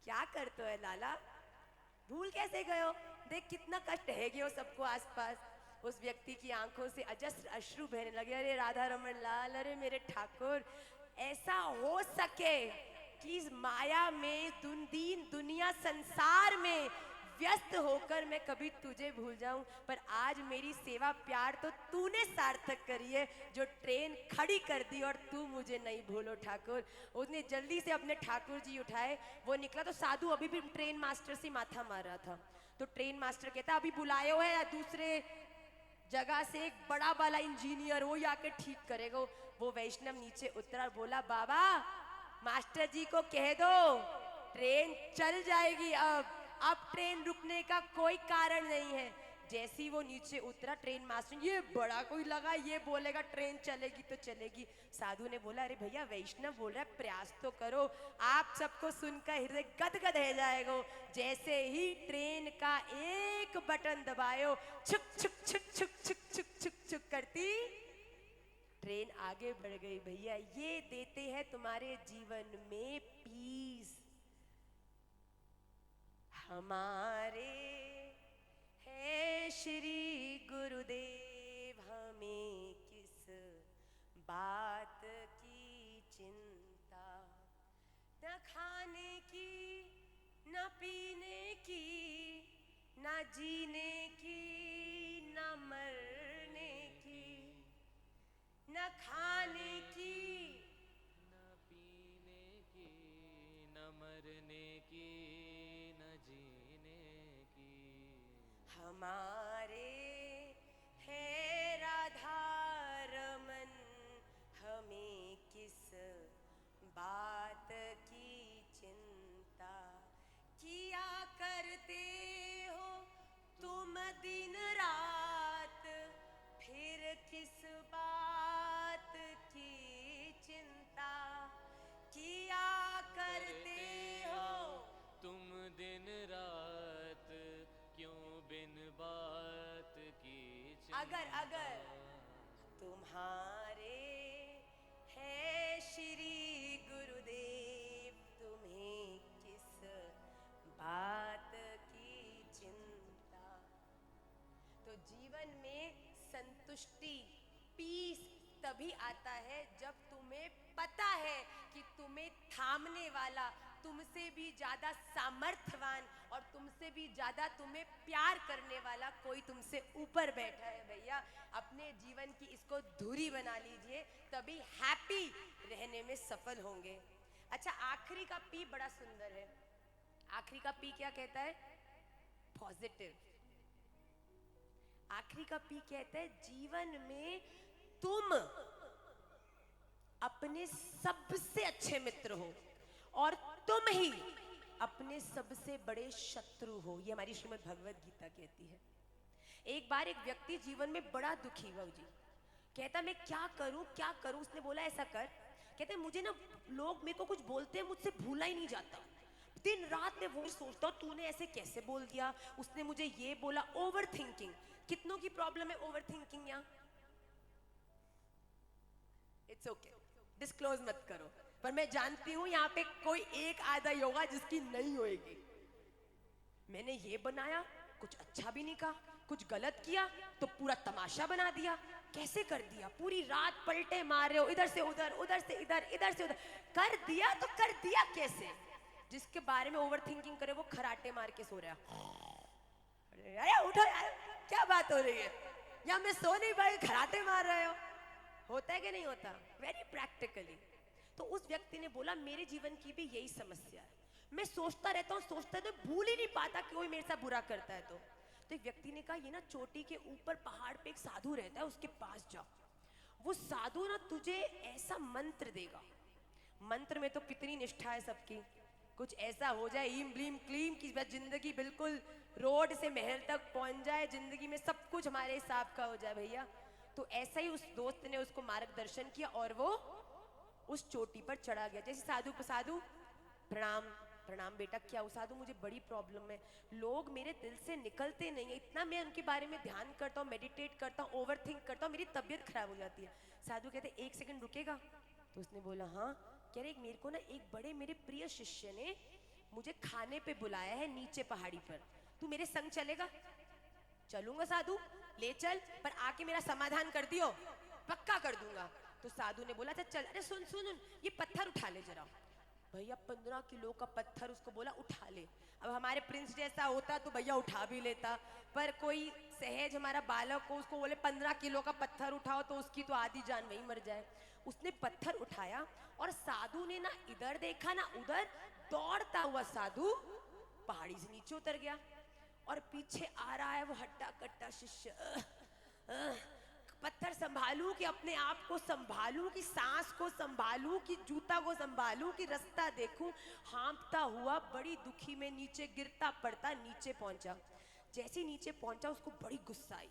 क्या करते हो लाला, भूल कैसे गए हो? देख कितना कष्ट है गयो सबको आसपास। उस व्यक्ति की आंखों से अजस्र अश्रु बहने लगे, अरे राधा रमन लाल, अरे मेरे ठाकुर, ऐसा हो सके कि इस माया में दीन दुनिया संसार में व्यस्त होकर मैं कभी तुझे भूल जाऊं, पर आज मेरी सेवा प्यार तो तूने सार्थक करी है, जो ट्रेन खड़ी कर दी और तू मुझे नहीं भूलो ठाकुर। उसने जल्दी से अपने ठाकुर जी उठाए, वो निकला तो साधु अभी भी ट्रेन मास्टर से माथा मार रहा था। तो ट्रेन मास्टर कहता अभी बुलाए हो है दूसरे जगह से एक बड़ा वाला इंजीनियर, वो आके ठीक करेगा। वो वैष्णव नीचे उतरा, बोला बाबा मास्टर जी को कह दो ट्रेन चल जाएगी, अब ट्रेन रुकने का कोई कारण नहीं है। जैसे ही वो नीचे उतरा ट्रेन मास्टर, ये बड़ा कोई लगा, ये बोलेगा ट्रेन चलेगी तो चलेगी। साधु ने बोला अरे भैया वैष्णव बोल रहा है, प्रयास तो करो। आप सबको सुनकर हृदय गदगद हो जाएगा। जैसे ही ट्रेन का एक बटन दबायो, छुक छुक छुक छुक छुक छुक छुक छुक करती ट्रेन आगे बढ़ गई। भैया ये देते हैं तुम्हारे जीवन में पीस। हमारे है श्री गुरुदेव, हमें किस बात की चिंता, न खाने की न पीने की, न जीने की न मरने की, न खाने की न पीने की, न मरने की, न जीने की। हमारे है राधा रमन, हमें किस बात की चिंता, किया करते हो तुम दिन रात, फिर किस बात की चिंता, किया करते हो तुम दिन रात, क्यों बिन बात की चिंता। अगर तुम्हारे है श्री गुरुदेव, तुम्हें किस बात की चिंता। तो जीवन में संतुष्टि, पीस तभी आता है जब तुम्हें पता है कि तुम्हें थामने वाला, तुमसे भी ज्यादा सामर्थ्यवान और तुमसे भी ज्यादा तुम्हें प्यार करने वाला कोई तुमसे ऊपर बैठा है। भैया अपने जीवन की इसको धुरी बना लीजिए, तभी हैप्पी रहने में सफल होंगे। अच्छा, आखिरी का पी बड़ा सुंदर है। आखिरी का पी क्या कहता है? पॉजिटिव। आखिरी का पी कहता है जीवन में तुम अपने सबसे अच्छे मित्र हो और तुम ही अपने सबसे बड़े शत्रु हो। ये हमारी श्रीमद् भगवत गीता कहती है। एक बार एक व्यक्ति जीवन में बड़ा दुखी हुआ जी, कहता मैं क्या करूं क्या करूं। उसने बोला ऐसा कर, कहते मुझे ना लोग मेरे को कुछ बोलते हैं, मुझसे भूला ही नहीं जाता, दिन रात मैं वही सोचता हूँ तूने ऐसे कैसे बोल दिया, उसने मुझे ये बोला। ओवर थिंकिंग, कितनों की प्रॉब्लम है ओवर थिंकिंग? यहाँ इट्स ओके। डिस्क्लोज मत करो, पर मैं जानती हूँ यहाँ पे कोई एक आधा ही होगा जिसकी नहीं होएगी। मैंने ये बनाया, कुछ अच्छा भी नहीं कहा, कुछ गलत किया तो पूरा तमाशा बना दिया। कैसे कर दिया? पूरी रात पलटे मार रहे हो, इधर से उधर, उधर से इधर, इधर से उधर, कर दिया तो कर दिया कैसे? जिसके बारे में ओवर थिंकिंग करे वो खराटे मार के सो रहा। अरे उठो यार, क्या बात हो रही है? या मैं सो नहीं पाई, खराटे मार रहे हो। होता है कि नहीं होता? Very practically. तो उस व्यक्ति ने बोला मेरे जीवन की भी यही समस्या है, मैं सोचता रहता हूँ, सोचता है तो भूल ही नहीं पाता कि कोई मेरे साथ बुरा करता है। तो एक व्यक्ति ने कहा ये ना चोटी के ऊपर पहाड़ पे एक साधु रहता है, उसके पास जाओ, वो साधु ना तुझे ऐसा मंत्र देगा। मंत्र में तो कितनी निष्ठा है सबकी, कुछ ऐसा हो जाए ईम ब्लीम क्लीम की बस जिंदगी बिल्कुल रोड से महल तक पहुंच जाए, जिंदगी में सब कुछ हमारे हिसाब का हो जाए भैया। तो ऐसा ही उस दोस्त ने उसको मार्गदर्शन किया और वो उस चोटी पर चढ़ा गया। जैसे साधु प्रणाम प्रणाम बेटा, क्या हो? साधु मुझे बड़ी प्रॉब्लम है, लोग मेरे दिल से निकलते नहीं है, इतना मैं उनके बारे में ध्यान करता हूँ, मेडिटेट करता हूँ, ओवर थिंक करता हूँ, मेरी तबीयत खराब हो जाती है। साधु कहते एक सेकंड रुकेगा? तो उसने बोला हाँ। कह रहे मेरे को ना एक बड़े मेरे प्रिय शिष्य ने मुझे खाने पे बुलाया है नीचे पहाड़ी पर, तू मेरे संग चलेगा? चलूंगा साधु, ले चल, पर आके मेरा समाधान कर दियो, पक्का कर दूंगा। तो साधु ने बोला चल। अरे सुन सुन, ये पत्थर उठा ले जरा। भैया 15 किलो का पत्थर उसको बोला उठा ले। अब हमारे प्रिंस जैसा होता तो भैया उठा भी लेता, पर कोई सहज हमारा बालक को उसको बोले 15 किलो का पत्थर उठाओ तो उसकी तो आधी जान वहीं मर जाए। उसने पत्थर उठाया और साधु ने ना इधर देखा ना उधर, दौड़ता हुआ साधु पहाड़ी से नीचे उतर गया और पीछे आ रहा है वो हट्टा कट्टा शिष्य। पत्थर संभालूं कि अपने आप को संभालूं, कि सांस को संभालूं, कि जूता को संभालूं, कि रास्ता देखूं, हाँफता हुआ बड़ी दुखी में नीचे गिरता पड़ता नीचे पहुंचा। जैसे नीचे पहुंचा उसको बड़ी गुस्सा आई।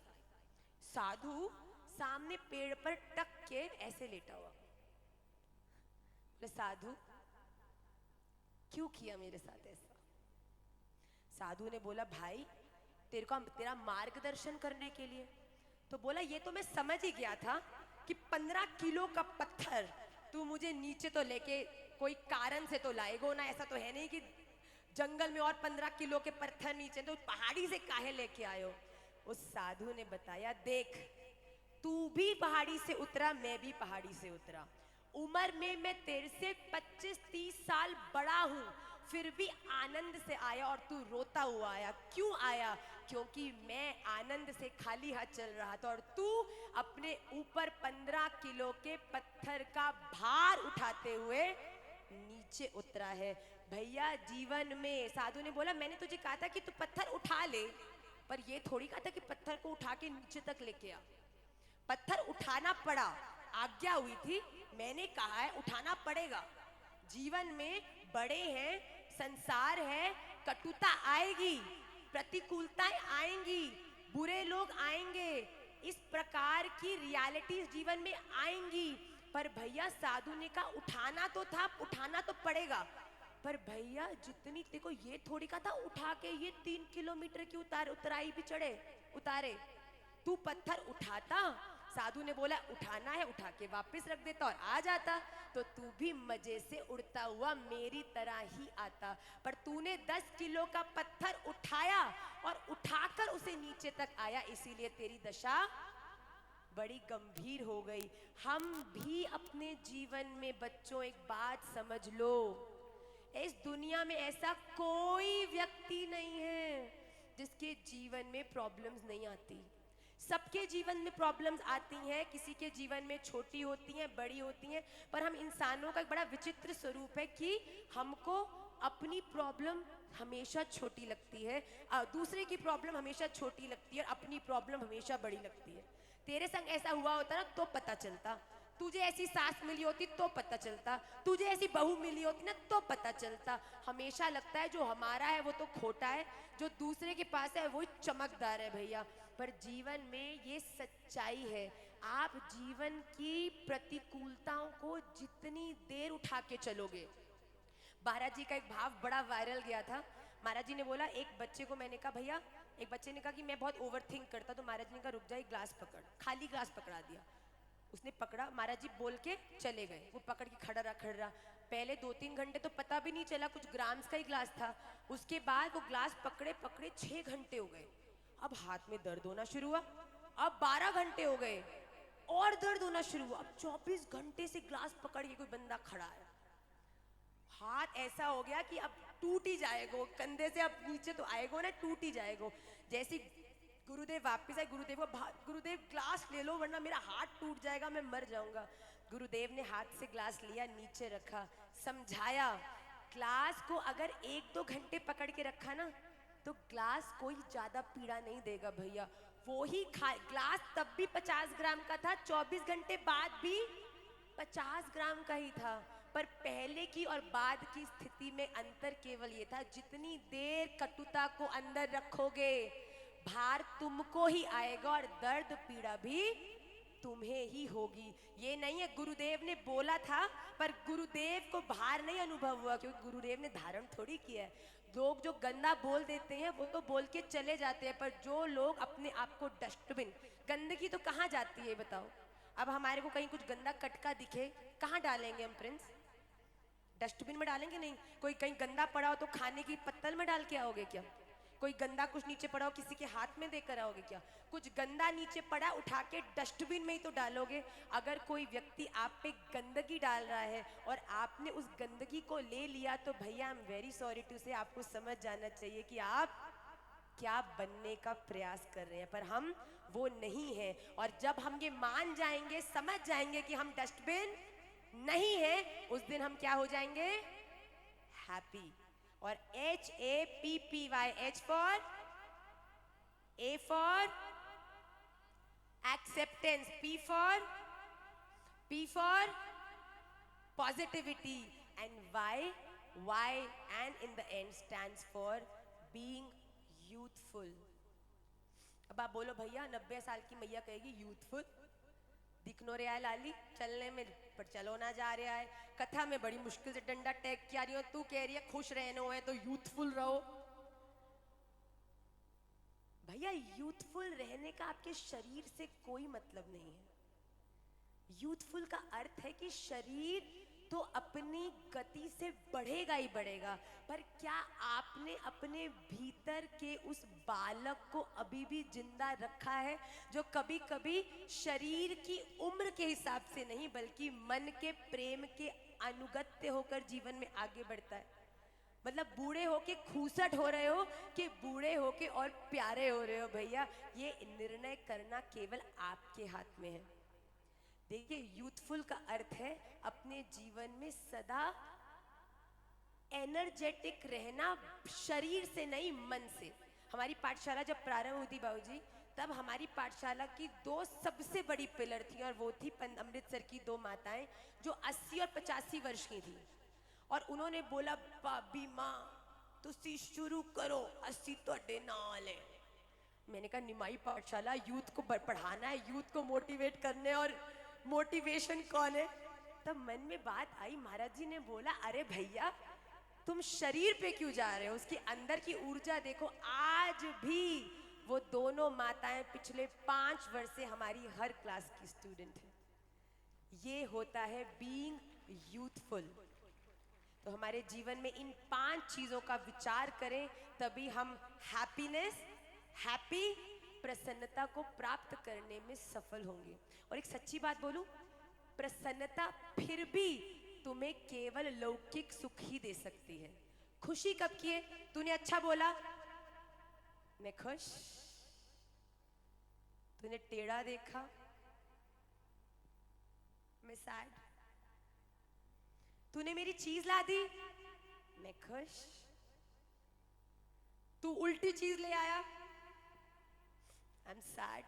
साधु सामने पेड़ पर टक के ऐसे लेटा हुआ। साधु क्यों किया मेरे साथ ऐसा? साधु ने बोला भाई तेरा मार्गदर्शन करने के लिए। तो बोला ये तो मैं समझ ही गया था कि 15 किलो का पत्थर तू मुझे नीचे तो लेके कोई कारण से तो लाएगो ना, ऐसा तो है नहीं कि जंगल में और 15 किलो के पत्थर नीचे, तो पहाड़ी से काहे लेके आयो? उस साधु ने बताया देख तू भी पहाड़ी से उतरा, मैं भी पहाड़ी से उतरा, उम्र में मैं तेरे से 25-30 साल बड़ा हूं, फिर भी आनंद से आया और तू रोता हुआ आया। क्यों आया? क्योंकि मैं आनंद से खाली हाथ चल रहा था और तू अपने ऊपर 15 किलो के पत्थर का भार उठाते हुए नीचे उतरा है। भैया जीवन में, साधु ने बोला मैंने तुझे कहा था कि तू पत्थर उठा ले, पर ये थोड़ी कहा था कि पत्थर को उठा के नीचे तक लेके आ। पत्थर उठाना पड़ा, आज्ञा हुई थी, मैंने कहा है उठाना पड़ेगा। जीवन में बड़े हैं, संसार है, कटुता आएगी, प्रतिकूलताएं आएंगी, बुरे लोग आएंगे, इस प्रकार की रियलिटीज जीवन में आएंगी। पर भैया साधु ने कहा उठाना तो था, उठाना तो पड़ेगा, पर भैया जितनी देखो ये थोड़ी का था उठा के ये 3 किलोमीटर की उतराई भी उतारे। तू पत्थर उठाता, साधु ने बोला उठाना है उठा के वापस रख देता और आ जाता, तो तू भी मजे से उड़ता हुआ मेरी तरह ही आता। पर तूने 10 किलो का पत्थर उठाया और उठाकर उसे नीचे तक आया, इसीलिए तेरी दशा बड़ी गंभीर हो गई। हम भी अपने जीवन में बच्चों एक बात समझ लो, इस दुनिया में ऐसा कोई व्यक्ति नहीं है जिसके जीवन में प्रॉब्लम्स नहीं आती। सबके जीवन में प्रॉब्लम्स आती हैं, किसी के जीवन में छोटी होती हैं, बड़ी होती हैं, पर हम इंसानों का एक बड़ा विचित्र स्वरूप है कि हमको अपनी प्रॉब्लम हमेशा छोटी लगती है, दूसरे की प्रॉब्लम हमेशा छोटी लगती है और अपनी प्रॉब्लम हमेशा बड़ी लगती है। तेरे संग ऐसा हुआ होता ना तो पता चलता, तुझे ऐसी सास मिली होती तो पता चलता, तुझे ऐसी बहू मिली होती ना तो पता चलता। हमेशा लगता है जो हमारा है वो तो खोटा है, जो दूसरे के पास है वो चमकदार है भैया। पर जीवन में ये सच्चाई है, आप जीवन की प्रतिकूलताओं को जितनी देर उठा के चलोगे। महाराज जी का एक भाव बड़ा वायरल गया था। महाराज जी ने बोला, एक बच्चे को मैंने कहा भैया, एक बच्चे ने कहा कि मैं बहुत ओवर थिंक करता, तो महाराज ने कहा रुक जा, एक ग्लास पकड़, खाली ग्लास पकड़ा दिया। उसने पकड़ा, महाराज जी बोल के चले गए। वो पकड़ के खड़ा रहा। पहले 2-3 घंटे तो पता भी नहीं चला, कुछ ग्राम्स का ही ग्लास था। उसके बाद वो ग्लास पकड़े पकड़े 6 घंटे हो गए। अब हाथ में दर्द होना शुरू हुआ। अब 12 घंटे हो गए और दर्द होना शुरू हुआ। अब 24 घंटे से ग्लास पकड़ के कोई बंदा खड़ा है। हाथ ऐसा हो गया कि अब टूट ही जाएगा, कंधे से अब नीचे तो आएगा ना, टूट ही जाएगा। जैसे गुरुदेव वापस आए, गुरुदेव ग्लास ले लो वरना मेरा हाथ टूट जाएगा, मैं मर जाऊंगा। गुरुदेव ने हाथ से ग्लास लिया, नीचे रखा, समझाया ग्लास को अगर 1-2 घंटे पकड़ के रखा ना तो ग्लास कोई ज्यादा पीड़ा नहीं देगा भैया। वो ही ग्लास तब भी 50 ग्राम का था, 24 घंटे बाद भी 50 ग्राम का ही था। पर पहले की और बाद की स्थिति में अंतर केवल ये था, जितनी देर कटुता को अंदर रखोगे भार तुमको ही आएगा और दर्द पीड़ा भी तुम्हें ही होगी। ये नहीं है गुरुदेव ने बोला था पर गुरुदेव को भार नहीं अनुभव हुआ, क्योंकि गुरुदेव ने धारण थोड़ी किया है। लोग जो गंदा बोल देते हैं वो तो बोल के चले जाते हैं, पर जो लोग अपने आप को डस्टबिन, गंदगी तो कहाँ जाती है बताओ? अब हमारे को कहीं कुछ गंदा कटका दिखे, कहाँ डालेंगे हम प्रिंस? डस्टबिन में डालेंगे नहीं। कोई कहीं गंदा पड़ा हो तो खाने की पत्तल में डाल के आओगे क्या? कोई गंदा कुछ नीचे पड़ा हो किसी के हाथ में देकर आओगे क्या? कुछ गंदा नीचे पड़ा उठा के डस्टबिन में ही तो डालोगे। अगर कोई व्यक्ति आप पे गंदगी डाल रहा है और आपने उस गंदगी को ले लिया तो भैया I am very sorry to say, आपको समझ जाना चाहिए कि आप क्या बनने का प्रयास कर रहे हैं, पर हम वो नहीं है। और जब हम ये मान जाएंगे, समझ जाएंगे कि हम डस्टबिन नहीं है, उस दिन हम क्या हो जाएंगे? हैप्पी। और HAPPY, H for A for acceptance, P for positivity, and Y and in the end stands for being youthful. अब आप बोलो भैया 90 साल की मैया कहेगी यूथफुल, दिखनो रहा है लाली, चलने में पर चलो ना जा रहा है, कथा में बड़ी मुश्किल से डंडा टेक के आ रही हो, तू कह रही है खुश रहना है तो यूथफुल रहो। भैया यूथफुल रहने का आपके शरीर से कोई मतलब नहीं है। यूथफुल का अर्थ है कि शरीर तो अपनी गति से बढ़ेगा ही बढ़ेगा, पर क्या आपने अपने भीतर के उस बालक को अभी भी जिंदा रखा है, जो कभी कभी शरीर की उम्र के हिसाब से नहीं बल्कि मन के प्रेम के अनुगत्य होकर जीवन में आगे बढ़ता है? मतलब बूढ़े होके खूसट हो रहे हो कि बूढ़े होके और प्यारे हो रहे हो? भैया ये निर्णय करना केवल आपके हाथ में है। देखिए यूथफुल का अर्थ है अपने जीवन में सदा एनर्जेटिक रहना, शरीर से नहीं मन से। हमारी पाठशाला जब प्रारंभ हुई थी बाबूजी, तब हमारी पाठशाला की 2 सबसे बड़ी पिलर थी और वो थी अमृतसर की 2 माताएं जो 80 और 85 वर्ष की थी। और उन्होंने बोला भाभी माँ तुसी शुरू करो, 80 तोड़े नाल है। मैंने कहा निमाई पाठशाला यूथ को पढ़ाना है, यूथ को मोटिवेट करने, और मोटिवेशन कौन है? तब मन में बात आई, महाराज जी ने बोला अरे भैया तुम शरीर पे क्यों जा रहे हो, उसके अंदर की ऊर्जा देखो। आज भी वो दोनों माताएं पिछले 5 वर्ष से हमारी हर क्लास की स्टूडेंट है। ये होता है बीइंग यूथफुल। तो हमारे जीवन में इन 5 चीजों का विचार करें, तभी हम हैप्पी प्रसन्नता को प्राप्त करने में सफल होंगे। और एक सच्ची बात बोलूं, प्रसन्नता फिर भी तुम्हें केवल लौकिक सुख ही दे सकती है। खुशी कब की है? तूने अच्छा बोला मैं खुश, तूने टेढ़ा देखा मैं सैड, तूने मेरी चीज ला दी मैं खुश, तू उल्टी चीज ले आया आई एम सैड,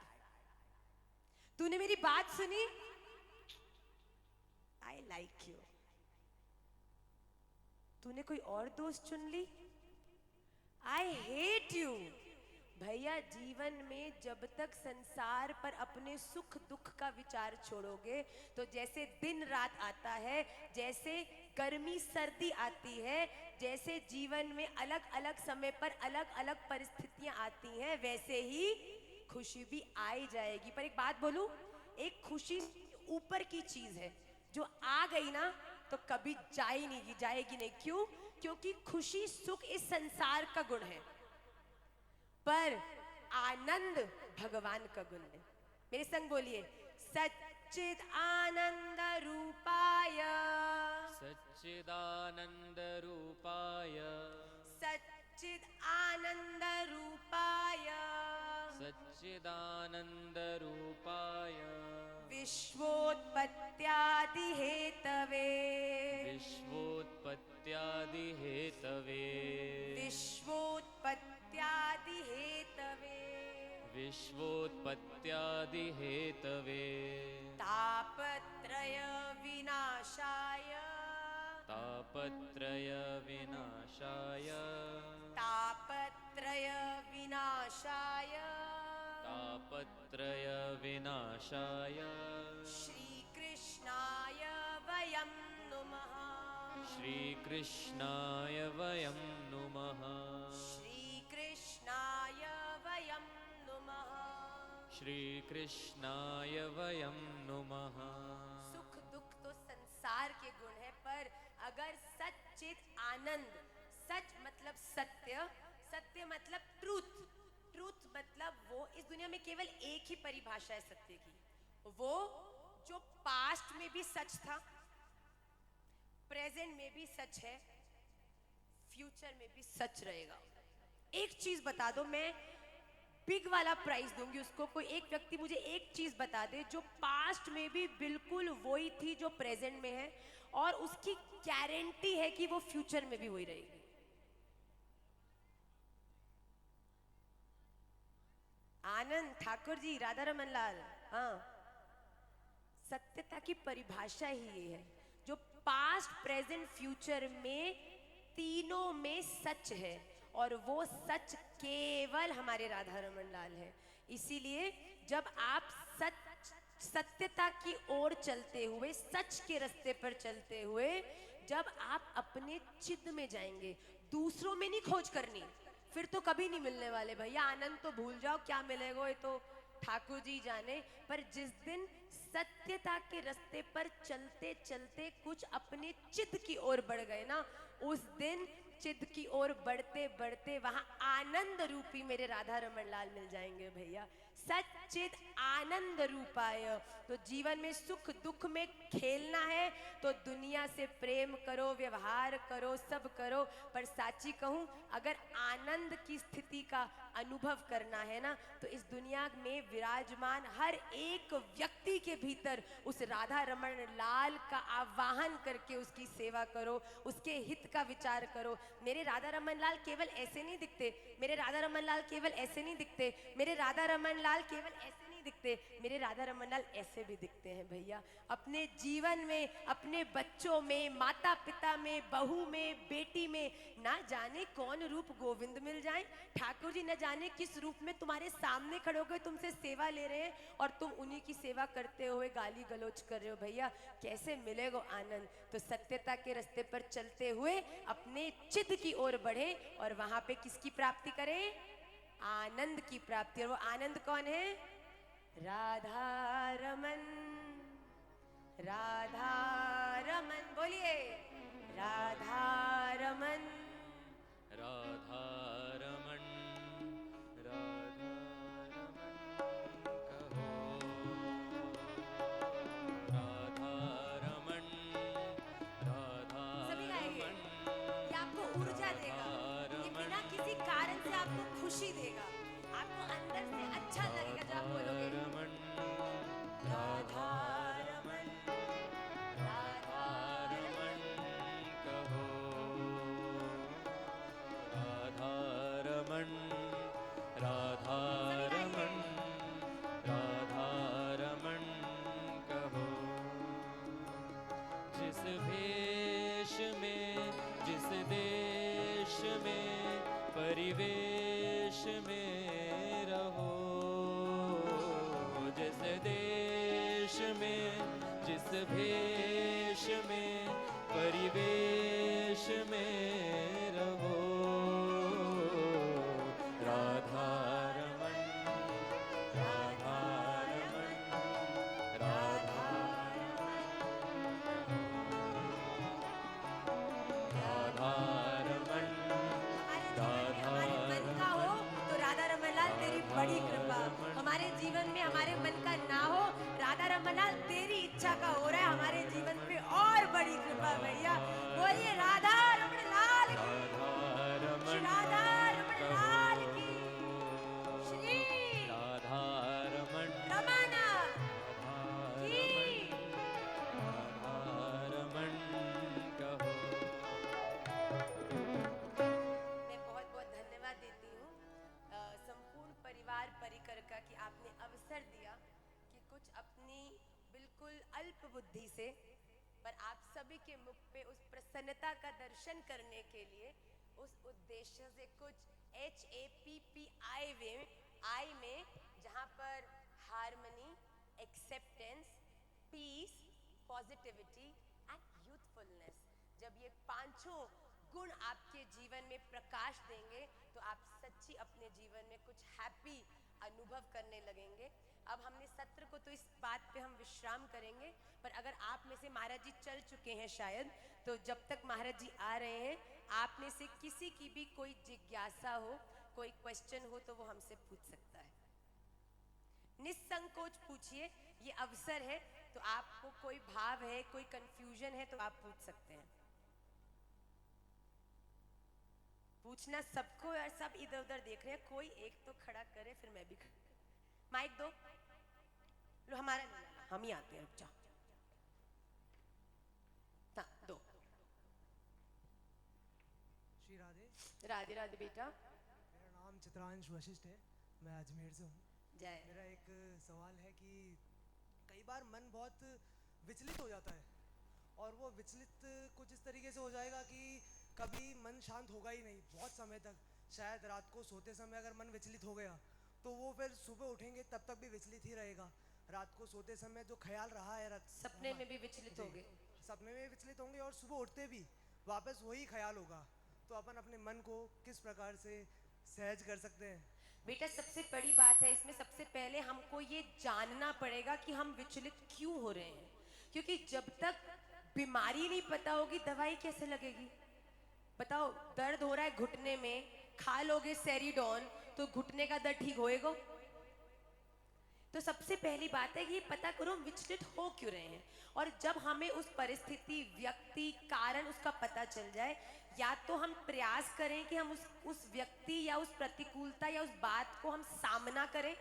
तूने मेरी बात सुनी आई लाइक यू, तूने कोई और दोस्त चुन ली आई हेट यू। भैया जीवन में जब तक संसार पर अपने सुख दुख का विचार छोड़ोगे, तो जैसे दिन रात आता है, जैसे गर्मी सर्दी आती है, जैसे जीवन में अलग अलग समय पर अलग अलग परिस्थितियां आती हैं, वैसे ही खुशी भी आ ही जाएगी। पर एक बात बोलूं, एक खुशी ऊपर की चीज है जो आ गई ना तो कभी जाएगी नहीं। क्यों? क्योंकि खुशी सुख इस संसार का गुण है, पर आनंद भगवान का गुण है। मेरे संग बोलिए, सच्चिद आनंद रूपाय, सच्चिदानंद रूपाय, सच्चिद आनंद रूपाय, सच्चिदानंद रूपाय, विश्वोत्पत्त्यादि हेतवे, विश्वोत्पत्त्यादि हेतवे, विश्वोत्पत्त्यादि हेतवे, विश्वोत्पत्त्यादि हेतवे, तापत्रय विनाशाय, तापत्रय विनाशाय, तापत्रय विनाशाय, तापत्रय विनाशाय, श्रीकृष्णाय वयं नुमः, श्रीकृष्णाय वयं नुमः, श्रीकृष्णाय वयं नुमः। श्रीकृष्णाय वयं नुमः। सुख दुख तो संसार के गुण है, पर अगर सच्चित आनंद, सच मतलब सत्य, सत्य मतलब ट्रूथ, ट्रूथ मतलब वो, इस दुनिया में केवल एक ही परिभाषा है सत्य की, वो जो पास्ट में भी सच था, प्रेजेंट में भी सच है, फ्यूचर में भी सच रहेगा। एक चीज बता दो, मैं बिग वाला प्राइज दूंगी उसको, कोई एक व्यक्ति मुझे एक चीज बता दे जो पास्ट में भी बिल्कुल वही थी जो प्रेजेंट में है, और उसकी गारंटी है कि वो फ्यूचर में भी वही रहेगी। आनंद ठाकुर जी, राधा रमन लाल। हाँ, सत्यता की परिभाषा ही ये है, जो पास्ट प्रेजेंट फ्यूचर में तीनों में सच है, और वो सच केवल हमारे राधा रमन लाल है। इसीलिए जब आप सत्यता की ओर चलते हुए, सच के रास्ते पर चलते हुए, जब आप अपने चिद में जाएंगे, दूसरों में नहीं खोज करनी, फिर तो कभी नहीं मिलने वाले भैया। आनंद तो भूल जाओ, क्या मिलेगा ये तो ठाकुर जी जाने। पर जिस दिन सत्यता के रास्ते पर चलते चलते कुछ अपने चिद की ओर बढ़ गए ना, उस दिन चिद की ओर बढ़ते बढ़ते वहां आनंद रूपी मेरे राधा रमन लाल मिल जाएंगे भैया। सच्चिद आनंद रूपाय। तो जीवन में सुख दुख में खेलना है तो दुनिया से प्रेम करो, व्यवहार करो, सब करो, पर साची कहूं, अगर आनंद की स्थिति का अनुभव करना है ना, तो इस दुनिया में विराजमान हर एक व्यक्ति के भीतर उस राधा रमन लाल का आवाहन करके उसकी सेवा करो, उसके हित का विचार करो। मेरे राधा रमन लाल केवल ऐसे नहीं दिखते, मेरे राधा रमन लाल केवल ऐसे नहीं दिखते, मेरे राधा रमन लाल केवल ऐसे नहीं दिखते, मेरे राधा रमन लाल ऐसे भी दिखते हैं भैया। अपने जीवन में, अपने बच्चों में, माता पिता में, बहू में, बेटी में, ना जाने कौन रूप गोविंद मिल जाए। ठाकुर जी न जाने किस रूप में तुम्हारे सामने खड़े होकर तुमसे सेवा ले रहे हैं, और तुम उन्हीं की सेवा करते हुए गाली गलौज कर रहे हो भैया। कैसे मिलेगा आनंद? तो सत्यता के रास्ते पर चलते हुए अपने चित्त की ओर बढ़े, और वहां पे किसकी प्राप्ति करें? आनंद की प्राप्ति। और वो आनंद कौन है? राधा रमन, राधा रमन। बोलिए, राधा रमन, राधा रमन, राधा रमन कहो, राधा रमन, राधा सभी गाएंगे। रमन, ये आपको ऊर्जा देगा, ये बिना किसी कारण से आपको खुशी देगा, आपको अंदर से अच्छा लगेगा जब आप बोलोगे रमन, राधा रमन, राधा रमन कहो, राधा रमन, राधा रमन, राधा रमन कहो। जिस भेष में, जिस देश में, परिवेश में रहो, जिस देश में, जिस भेष में, परिवेश में रहो, राधा रमन, राधा रमन, राधा बिल्कुल अल्प बुद्धि से, पर आप सभी के मुख पे उस प्रसन्नता का दर्शन करने के लिए उस उद्देश्य से कुछ HAPPI में, जहाँ पर harmony, acceptance, peace, positivity and youthfulness, जब ये पांचों गुण आपके जीवन में प्रकाश देंगे तो आप सच्ची अपने जीवन में कुछ हैप्पी अनुभव करने लगेंगे। अब हमने सत्र को तो इस बात पे हम विश्राम करेंगे, पर अगर आप में से महाराज जी चल चुके हैं शायद, तो जब तक महाराज जी आ रहे हैं, आप में से किसी की भी कोई जिज्ञासा हो, कोई क्वेश्चन हो, तो वो हमसे पूछ सकता है। निसंकोच पूछिए, ये अवसर है। तो आपको कोई भाव है, कोई कंफ्यूजन है, तो आप पूछ सकते हैं। पूछना सबको, यार सब इधर उधर देख रहे हैं, कोई एक तो खड़ा करे, फिर मैं भी माइक दो। लो हमारा नहीं आना, हम ही आते हैं, रुक जाओ। हाँ, दो। श्री राधे। राधे राधे बेटा। मेरा नाम चित्रांश वशिष्ठ है, मैं अजमेर से हूँ। जय। मेरा एक सवाल है कि कई बार मन बहुत विचलित हो जाता है, और वो विचलित कुछ इस तरीके से हो जाएगा कि कभी मन शांत होगा ही नहीं बहुत समय तक। शायद रात को सोते समय अगर मन विचलित हो गया तो वो फिर सुबह उठेंगे तब तक भी विचलित ही रहेगा। रात को सोते समय जो ख्याल रहा है, सपने में भी विचलित होंगे, सपने में भी विचलित होंगे, और सुबह उठते भी वापस वही ख्याल होगा। तो अपन अपने मन को किस प्रकार से सहज कर सकते हैं? बेटा सबसे बड़ी बात है इसमें, सबसे पहले हमको ये जानना पड़ेगा कि हम विचलित क्यों हो रहे हैं। क्योंकि जब तक बीमारी नहीं पता होगी, दवाई कैसे लगेगी? बताओ, दर्द हो रहा है घुटने में, खा लोगे सेरिडॉन तो घुटने का दर्द ठीक होएगा? तो सबसे पहली बात है कि ये पता करो विचलित हो क्यों रहे हैं। और जब हमें उस परिस्थिति, व्यक्ति, कारण उसका पता चल जाए, या तो हम प्रयास करें कि हम उस व्यक्ति या उस प्रतिकूलता या उस बात को हम सामना करें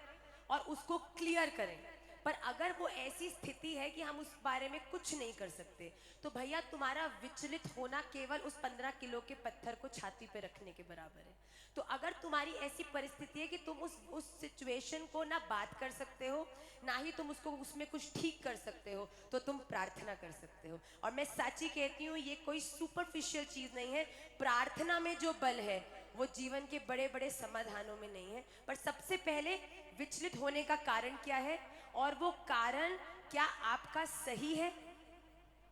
और उसको क्लियर करें। पर अगर वो ऐसी स्थिति है कि हम उस बारे में कुछ नहीं कर सकते, तो भैया तुम्हारा विचलित होना केवल उस 15 किलो के पत्थर को छाती पे रखने के बराबर है। तो अगर तुम्हारी ऐसी परिस्थिति है कि तुम उस सिचुएशन को ना बात कर सकते हो, ना ही तुम उसको उसमें कुछ ठीक कर सकते हो, तो तुम प्रार्थना कर सकते हो। और मैं सच्ची कहती हूँ, ये कोई सुपरफिशियल चीज नहीं है। प्रार्थना में जो बल है वो जीवन के बड़े बड़े समाधानों में नहीं है। पर सबसे पहले विचलित होने का कारण क्या है, और वो कारण क्या आपका सही है?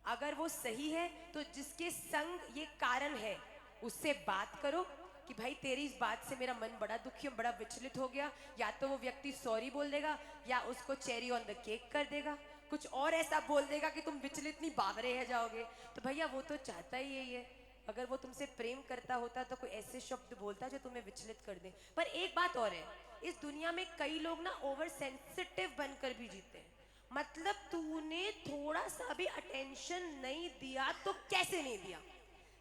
अगर वो सही है तो जिसके संग ये कारण है उससे बात करो कि भाई तेरी इस बात से मेरा मन बड़ा दुखी, बड़ा विचलित हो गया। या तो वो व्यक्ति सॉरी बोल देगा, या उसको चेरी ऑन द केक कर देगा, कुछ और ऐसा बोल देगा कि तुम विचलित नहीं बावरे रह जाओगे। तो भैया वो तो चाहता ही यही है। अगर वो तुमसे प्रेम करता होता तो कोई ऐसे शब्द बोलता जो तुम्हें विचलित कर दे। पर एक बात और है, इस दुनिया में कई लोग ना ओवर सेंसिटिव बनकर भी जीते हैं। मतलब तूने थोड़ा सा भी अटेंशन नहीं दिया तो कैसे नहीं दिया?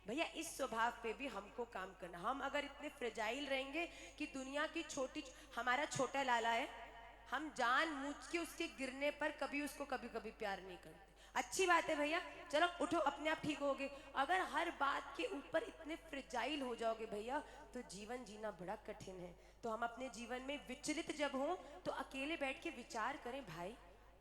भैया इस स्वभाव पे भी हमको काम करना। हम अगर इतने फ्रेजाइल रहेंगे कि दुनिया की हमारा छोटा लाला है, हम जानबूझ के उसके गिरने पर कभी उसको कभी प्यार नहीं करते। अच्छी बात है भैया, चलो उठो, अपने आप ठीक होगे। अगर हर बात के ऊपर इतने फ्रेजाइल हो जाओगे भैया, तो जीवन जीना बड़ा कठिन है। तो हम अपने जीवन में विचलित जब हों तो अकेले बैठ के विचार करें, भाई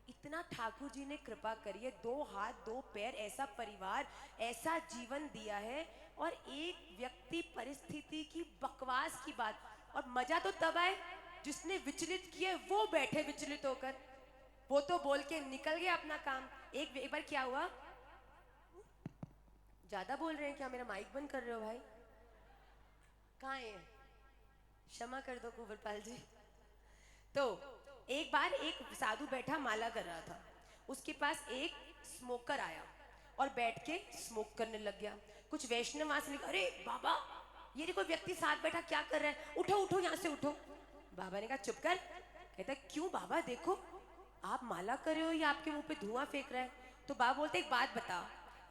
इतना ठाकुर जी ने कृपा करिए, 2 हाथ 2 पैर, ऐसा परिवार, ऐसा जीवन दिया है, और एक व्यक्ति परिस्थिति की बकवास की बात। और मजा तो तब आए जिसने विचलित किए वो बैठे विचलित होकर, वो तो बोल के निकल गया अपना काम। एक बार क्या हुआ, ज्यादा बोल रहे हैं क्या? मेरा माइक बंद कर रहे हो भाई? कहाँ है? क्षमा कर दो कुंवरपाल जी। तो एक बार एक साधु बैठा माला कर रहा था, उसके पास एक स्मोकर आया और बैठ के स्मोक करने लग गया। कुछ वैष्णव वहां से निकले, अरे बाबा ये देखो व्यक्ति साथ बैठा क्या कर रहा है, उठो उठो यहाँ से उठो। बाबा ने कहा चुप कर। कहता क्यों बाबा, देखो आप माला कर रहे हो, ये आपके मुंह पे धुआं फेंक रहा है। तो बाबा बोलते एक बात बताओ,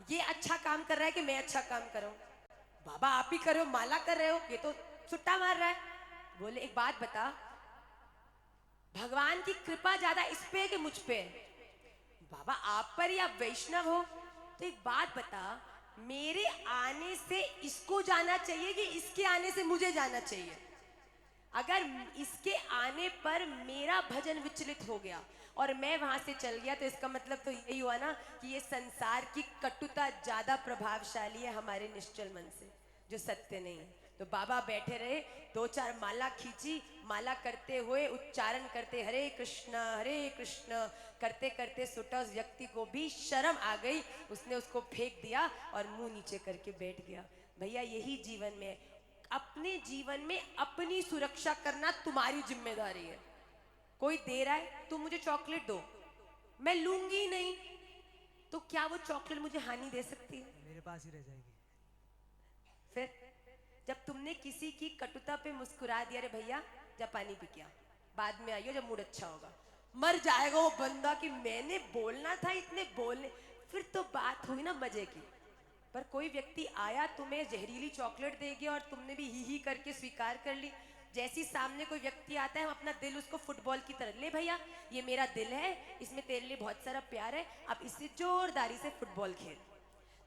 ये अच्छा काम कर रहा है कि मैं अच्छा काम कर रहा हूँ? बाबा आप ही कर रहे हो, माला कर रहे हो, ये तो सुट्टा मार रहा है। बोले एक बात बता, भगवान की कृपा ज्यादा इस पे है कि मुझ पे है? बाबा आप पर ही, आप वैष्णव हो। तो एक बात बता, मेरे आने से इसको जाना चाहिए कि इसके आने से मुझे जाना चाहिए? अगर इसके आने पर मेरा भजन विचलित हो गया और मैं वहां से चल गया, तो इसका मतलब तो यही हुआ ना कि ये संसार की कटुता ज्यादा प्रभावशाली है हमारे निश्चल मन से, जो सत्य नहीं है। तो बाबा बैठे रहे, 2-4 माला खींची, माला करते हुए उच्चारण करते हरे कृष्ण करते करते सुटा, उस व्यक्ति को भी शर्म आ गई, उसने उसको फेंक दिया और मुंह नीचे करके बैठ गया। भैया यही जीवन में, अपने जीवन में अपनी सुरक्षा करना तुम्हारी जिम्मेदारी है। कोई दे रहा है, तुम मुझे चॉकलेट दो, मैं लूंगी नहीं, तो क्या वो चॉकलेट मुझे हानि दे सकती है? मेरे पास ही रह जाएगी। फिर जब तुमने किसी की कटुता पे मुस्कुरा दिया, अरे भैया जा पानी पी के आ, बाद में आइयो जब मूड अच्छा होगा, मर जाएगा वो बंदा कि मैंने बोलना था इतने बोलने, फिर तो बात हुई ना मजे की। पर कोई व्यक्ति आया, तुम्हें जहरीली चॉकलेट दे गया और तुमने भी ही करके स्वीकार कर ली। जैसी सामने कोई व्यक्ति आता है, हम अपना दिल उसको फुटबॉल की तरह, ले भैया ये मेरा दिल है, इसमें तेरे लिए बहुत सारा प्यार है, अब इससे जोरदारी से फुटबॉल खेल।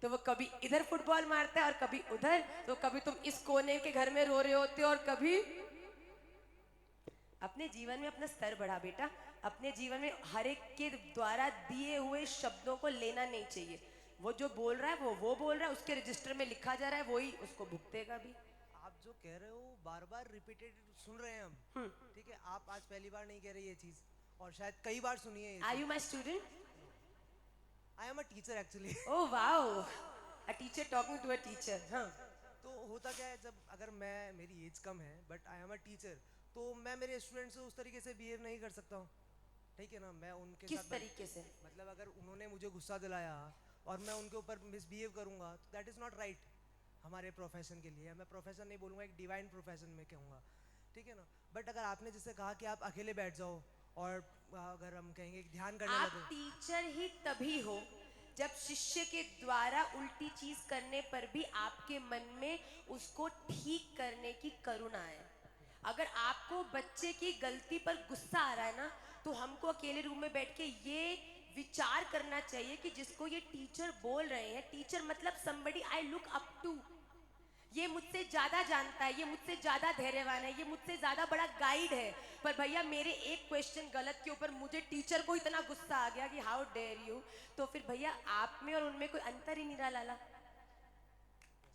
तो वो कभी इधर फुटबॉल मारता है और कभी उधर, तो कभी तुम इस कोने के घर में रो रहे होते हो और कभी। अपने जीवन में अपना स्तर बढ़ा बेटा, अपने जीवन में हर एक के द्वारा दिए हुए शब्दों को लेना नहीं चाहिए। वो जो बोल रहा है वो बोल रहा है, उसके रजिस्टर में लिखा जा रहा है, वही उसको भुगतेगा भी। आप जो कह रहे हो बार बार रिपीटेड सुन रहे हैं हम, ठीक है, आप आज पहली बार नहीं कह रहे ये चीज, और शायद कई बार सुनी है। Are you my student? I am a teacher actually. Oh wow, a teacher talking to a teacher. हाँ, तो होता क्या है, जब अगर मैं, मेरी एज कम है but I am a teacher, तो मैं मेरे स्टूडेंट से उस तरीके से बिहेव नहीं कर सकता हूँ, ठीक है ना। मैं उनके किस साथ तरीके से? मतलब अगर उन्होंने मुझे गुस्सा दिलाया और मैं उनके ऊपर मिसबिहेव करूँगा, तो दैट इज़ नॉट राइट हमारे प्रोफेशन के लिए। मैं प्रोफेशन नहीं बोलूँगा, एक डिवाइन प्रोफेशन में कहूँगा, ठीक है ना। बट अगर आपने जैसे कहा कि आप अकेले बैठ जाओ, और अगर हम कहेंगे कि ध्यान करने आप लगे। टीचर ही तभी हो जब शिष्य के द्वारा उल्टी चीज करने पर भी आपके मन में उसको ठीक करने की करुणा है। अगर आपको बच्चे की गलती पर गुस्सा आ रहा है ना, तो हमको अकेले रूम में बैठ के ये विचार करना चाहिए कि जिसको ये टीचर बोल रहे हैं, टीचर मतलब somebody I look up to, ये मुझसे ज्यादा जानता है, ये मुझसे ज्यादा धैर्यवान है, ये मुझसे ज्यादा बड़ा गाइड है। पर भैया मेरे एक क्वेश्चन गलत के ऊपर मुझे टीचर को इतना गुस्सा आ गया कि हाउ डेयर यू, तो फिर भैया आप में और उनमें कोई अंतर ही नहीं रहा लाला।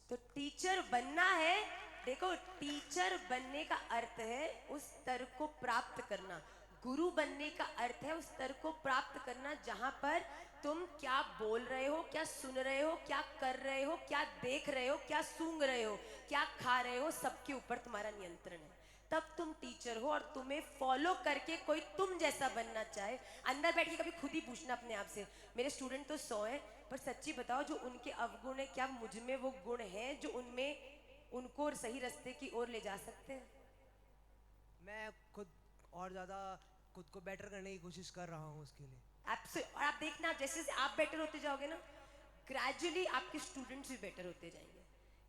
तो टीचर बनना है, देखो टीचर बनने का अर्थ है उस स्तर को प्राप्त करना, गुरु बनने का अर्थ है उस स्तर को प्राप्त करना जहां पर तुम क्या बोल रहे हो, क्या सुन रहे हो, क्या कर रहे हो, क्या देख रहे हो, क्या सूंघ रहे हो, क्या खा रहे हो, सबके ऊपर तुम्हारा नियंत्रण है। तब तुम टीचर हो। और तुम्हें फॉलो करके कोई तुम जैसा बनना चाहे, अंदर बैठ के कभी खुद ही पूछना अपने आप से, मेरे स्टूडेंट तो 100 हैं, पर सच्ची बताओ जो उनके अवगुण है, क्या मुझ में वो गुण है जो उनमें उनको सही रास्ते की ओर ले जा सकते हैं? मैं खुद और ज़्यादा खुद को बेटर करने की कोशिश कर रहा हूँ उसके लिए। और आप देखना जैसे जैसे आप बेटर होते जाओगे ना, ग्रेजुअली आपके स्टूडेंट्स भी बेटर होते जाएंगे।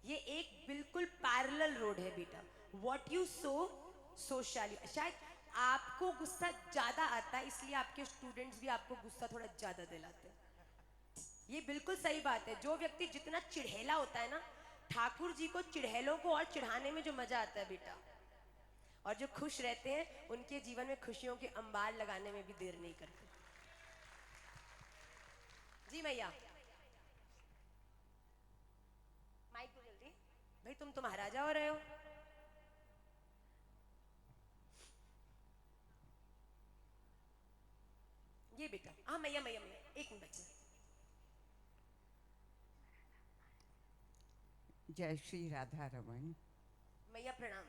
ये एक बिल्कुल पैरेलल रोड है बेटा। What you so shall you. शायद आपको गुस्सा ज्यादा आता है इसलिए आपके स्टूडेंट्स भी आपको गुस्सा थोड़ा ज्यादा दिलाते हैं। ये बिल्कुल सही बात है। जो व्यक्ति जितना चिढ़ेला होता है ना, ठाकुर जी को चिढ़ेलों को और चिढ़ाने में जो मजा आता है बेटा, और जो खुश रहते हैं उनके जीवन में खुशियों के अंबार लगाने में भी देर नहीं करते। जी मैया, माइक को जल्दी, भाई तुम तो महाराजा हो रहे हो। ये बेटा, हाँ मैया मैया मैया, एक मिनट बच्चे। जय श्री राधा रमन। मैया प्रणाम।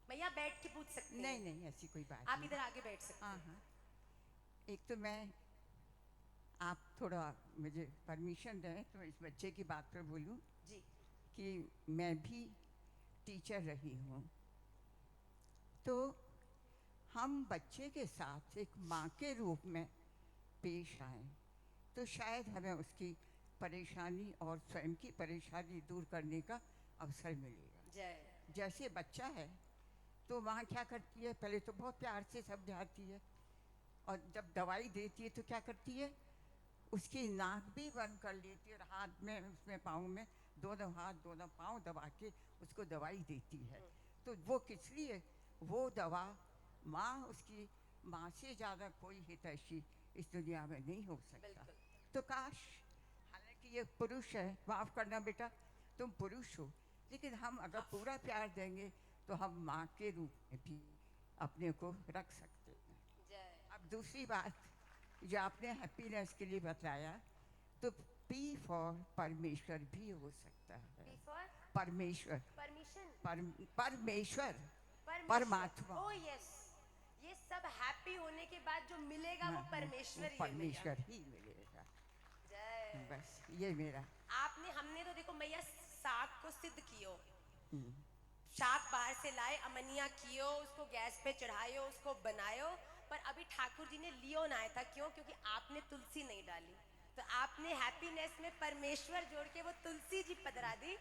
मैया बैठ के पूछ सकते हैं। नहीं नहीं, ऐसी कोई बात आप नहीं। इधर आगे बैठ सकते हाँ हैं। हाँ, एक तो मैं, आप थोड़ा मुझे परमिशन दें तो इस बच्चे की बात पर बोलूं जी। कि मैं भी टीचर रही हूँ, तो हम बच्चे के साथ एक माँ के रूप में पेश आए तो शायद हमें उसकी परेशानी और स्वयं की परेशानी दूर करने का अवसर मिलेगा। जय। जैसे बच्चा है तो वहाँ क्या करती है, पहले तो बहुत प्यार से समझाती है, और जब दवाई देती है तो क्या करती है, उसकी नाक भी बंद कर लेती है और हाथ में, उसमें पाँव में, दोनों हाथ दोनों पाँव दबा के उसको दवाई देती है। तो वो किस लिए? वो दवा माँ, उसकी माँ से ज़्यादा कोई हितैषी इस दुनिया में नहीं हो सकता। बिल्कुल। तो काश, हालांकि ये पुरुष है, माफ़ करना बेटा, तुम पुरुष हो, लेकिन हम अगर पूरा प्यार देंगे तो हम माँ के रूप में भी अपने को रख सकते हैं। जय। अब दूसरी बात जो आपने हैप्पीनेस के लिए बताया, तो पी फॉर परमेश्वर भी हो सकता है। P for परमेश्वर, permission। परमेश्वर, परमेश्वर। परमात्मा। Oh yes, ये सब हैप्पी होने के बाद जो मिलेगा वो परमेश्वर ही है मैया। परमेश्वर ही मिलेगा। जय। बस ये मेरा। आपने, हमने तो देखो मैया साग को सिद्ध कियो, साग बाहर से लाए, अमनिया कियो, उसको गैस पे चढ़ायो, उसको बनायो, पर अभी ठाकुर जी ने लियो ना आया था। क्यों? क्योंकि आपने तुलसी नहीं डाली, तो आपने हैप्पीनेस में परमेश्वर जोड़ के वो तुलसी जी पधरा दी।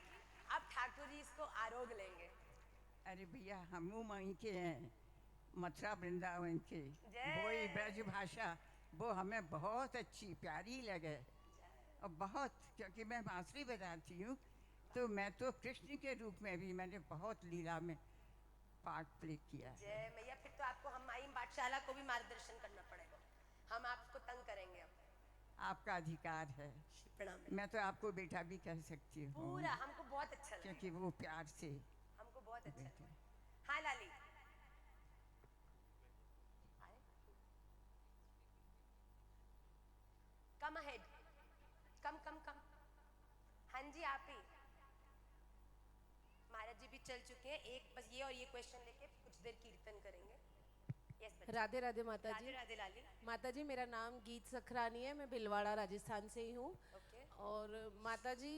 अब ठाकुर जी इसको आरोग लेंगे। अरे भैया, हम वहीं के हैं, मथुरा वृंदावन के। जय। वो ही ब्रज भाषा, वो हमें बहुत अच्छी प्यारी लगे, और बहुत, क्योंकि मैं बांसुरी बजाती हूँ, तो मैं तो कृष्ण के रूप में भी मैंने बहुत लीला में पार्ट प्ले किया है। जय मैया। फिर तो आपको हमारी पाठशाला को भी मार्गदर्शन करना पड़ेगा, हम आपको तंग करेंगे अब। आपका अधिकार है, प्रणाम। मैं तो आपको बेटा भी कह सकती हूँ, पूरा हमको बहुत अच्छा लगा, क्योंकि वो प्यार से। हमको बहुत अच्छा लगा। हाँ लाली। कम अहेड, कम कम कम। हाँ जी आप ही। महाराज जी भी चल चुके हैं, एक बस ये और ये क्वेश्चन लेके कुछ देर कीर्तन करेंगे। यस बच्चा। राधे राधे माता राधे जी। राधे लाली। माता जी, मेरा नाम गीत सखरानी है, मैं भिलवाड़ा राजस्थान से ही हूँ। ओके। और माता जी,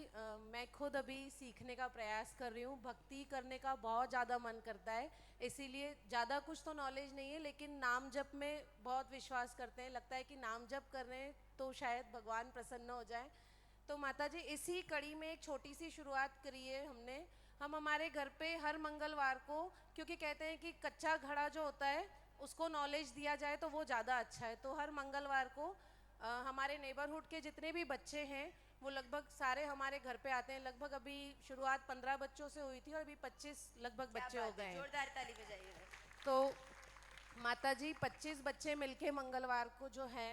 मैं खुद अभी सीखने का प्रयास कर रही हूँ। भक्ति करने का बहुत ज़्यादा मन करता है, इसीलिए ज़्यादा कुछ तो नॉलेज नहीं है, लेकिन नाम जप में बहुत विश्वास करते हैं। लगता है कि नाम जप कर रहे हैं तो शायद भगवान प्रसन्न हो जाए। तो माता जी, इसी कड़ी में एक छोटी सी शुरुआत करी है हमने। हम हमारे घर पे हर मंगलवार को, क्योंकि कहते हैं कि कच्चा घड़ा जो होता है उसको नॉलेज दिया जाए तो वो ज़्यादा अच्छा है, तो हर मंगलवार को हमारे नेबरहुड के जितने भी बच्चे हैं वो लगभग सारे हमारे घर पे आते हैं। लगभग अभी शुरुआत 15 बच्चों से हुई थी और अभी 25 लगभग क्या बच्चे हो बात गए है, हैं। जोरदार ताली बजाइए। तो माता जी, 25 बच्चे मिलके मंगलवार को जो है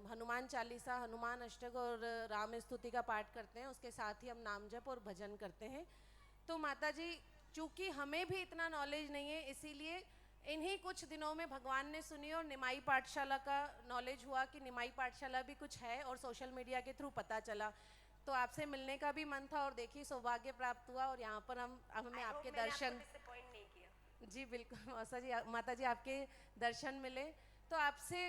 हनुमान चालीसा, हनुमान अष्टक और राम स्तुति का पाठ करते हैं। उसके साथ ही हम नाम जप और भजन करते हैं। तो माता जी, चूँकि हमें भी इतना नॉलेज नहीं है, इसीलिए इन्हीं कुछ दिनों में भगवान ने सुनी और निमाई पाठशाला का नॉलेज हुआ कि निमाई पाठशाला भी कुछ है, और सोशल मीडिया के थ्रू पता चला। तो आपसे मिलने का भी मन था और देखिए सौभाग्य प्राप्त हुआ, और यहाँ पर हमें आपके दर्शन। डिसअपॉइंट नहीं किया। जी बिल्कुल माता जी, आपके दर्शन मिले। तो आपसे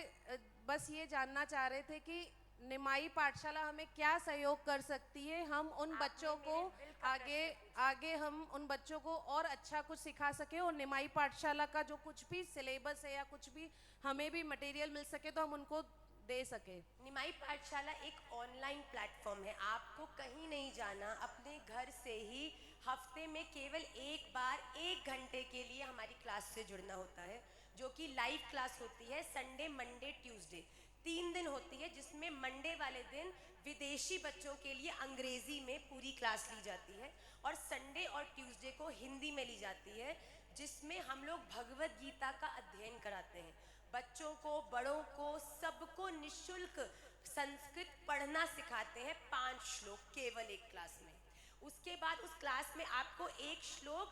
बस ये जानना चाह रहे थे कि निमाई पाठशाला हमें क्या सहयोग कर सकती है, हम उन बच्चों को आगे हम उन बच्चों को और अच्छा कुछ सिखा सके, और निमाई पाठशाला का जो कुछ भी सिलेबस है या कुछ भी हमें भी मटेरियल मिल सके तो हम उनको दे सके। निमाई पाठशाला एक ऑनलाइन प्लेटफॉर्म है, आपको कहीं नहीं जाना, अपने घर से ही हफ्ते में केवल एक बार 1 घंटे के लिए हमारी क्लास से जुड़ना होता है, जो कि लाइव क्लास होती है संडे, मंडे, ट्यूसडे, 3 दिन होती है, जिसमें मंडे वाले दिन विदेशी बच्चों के लिए अंग्रेजी में पूरी क्लास ली जाती है, और संडे और ट्यूसडे को हिंदी में ली जाती है, जिसमें हम लोग भगवत गीता का अध्ययन कराते हैं। बच्चों को, बड़ों को, सबको निशुल्क संस्कृत पढ़ना सिखाते हैं, 5 श्लोक केवल एक क्लास में। उसके बाद उस क्लास में आपको एक श्लोक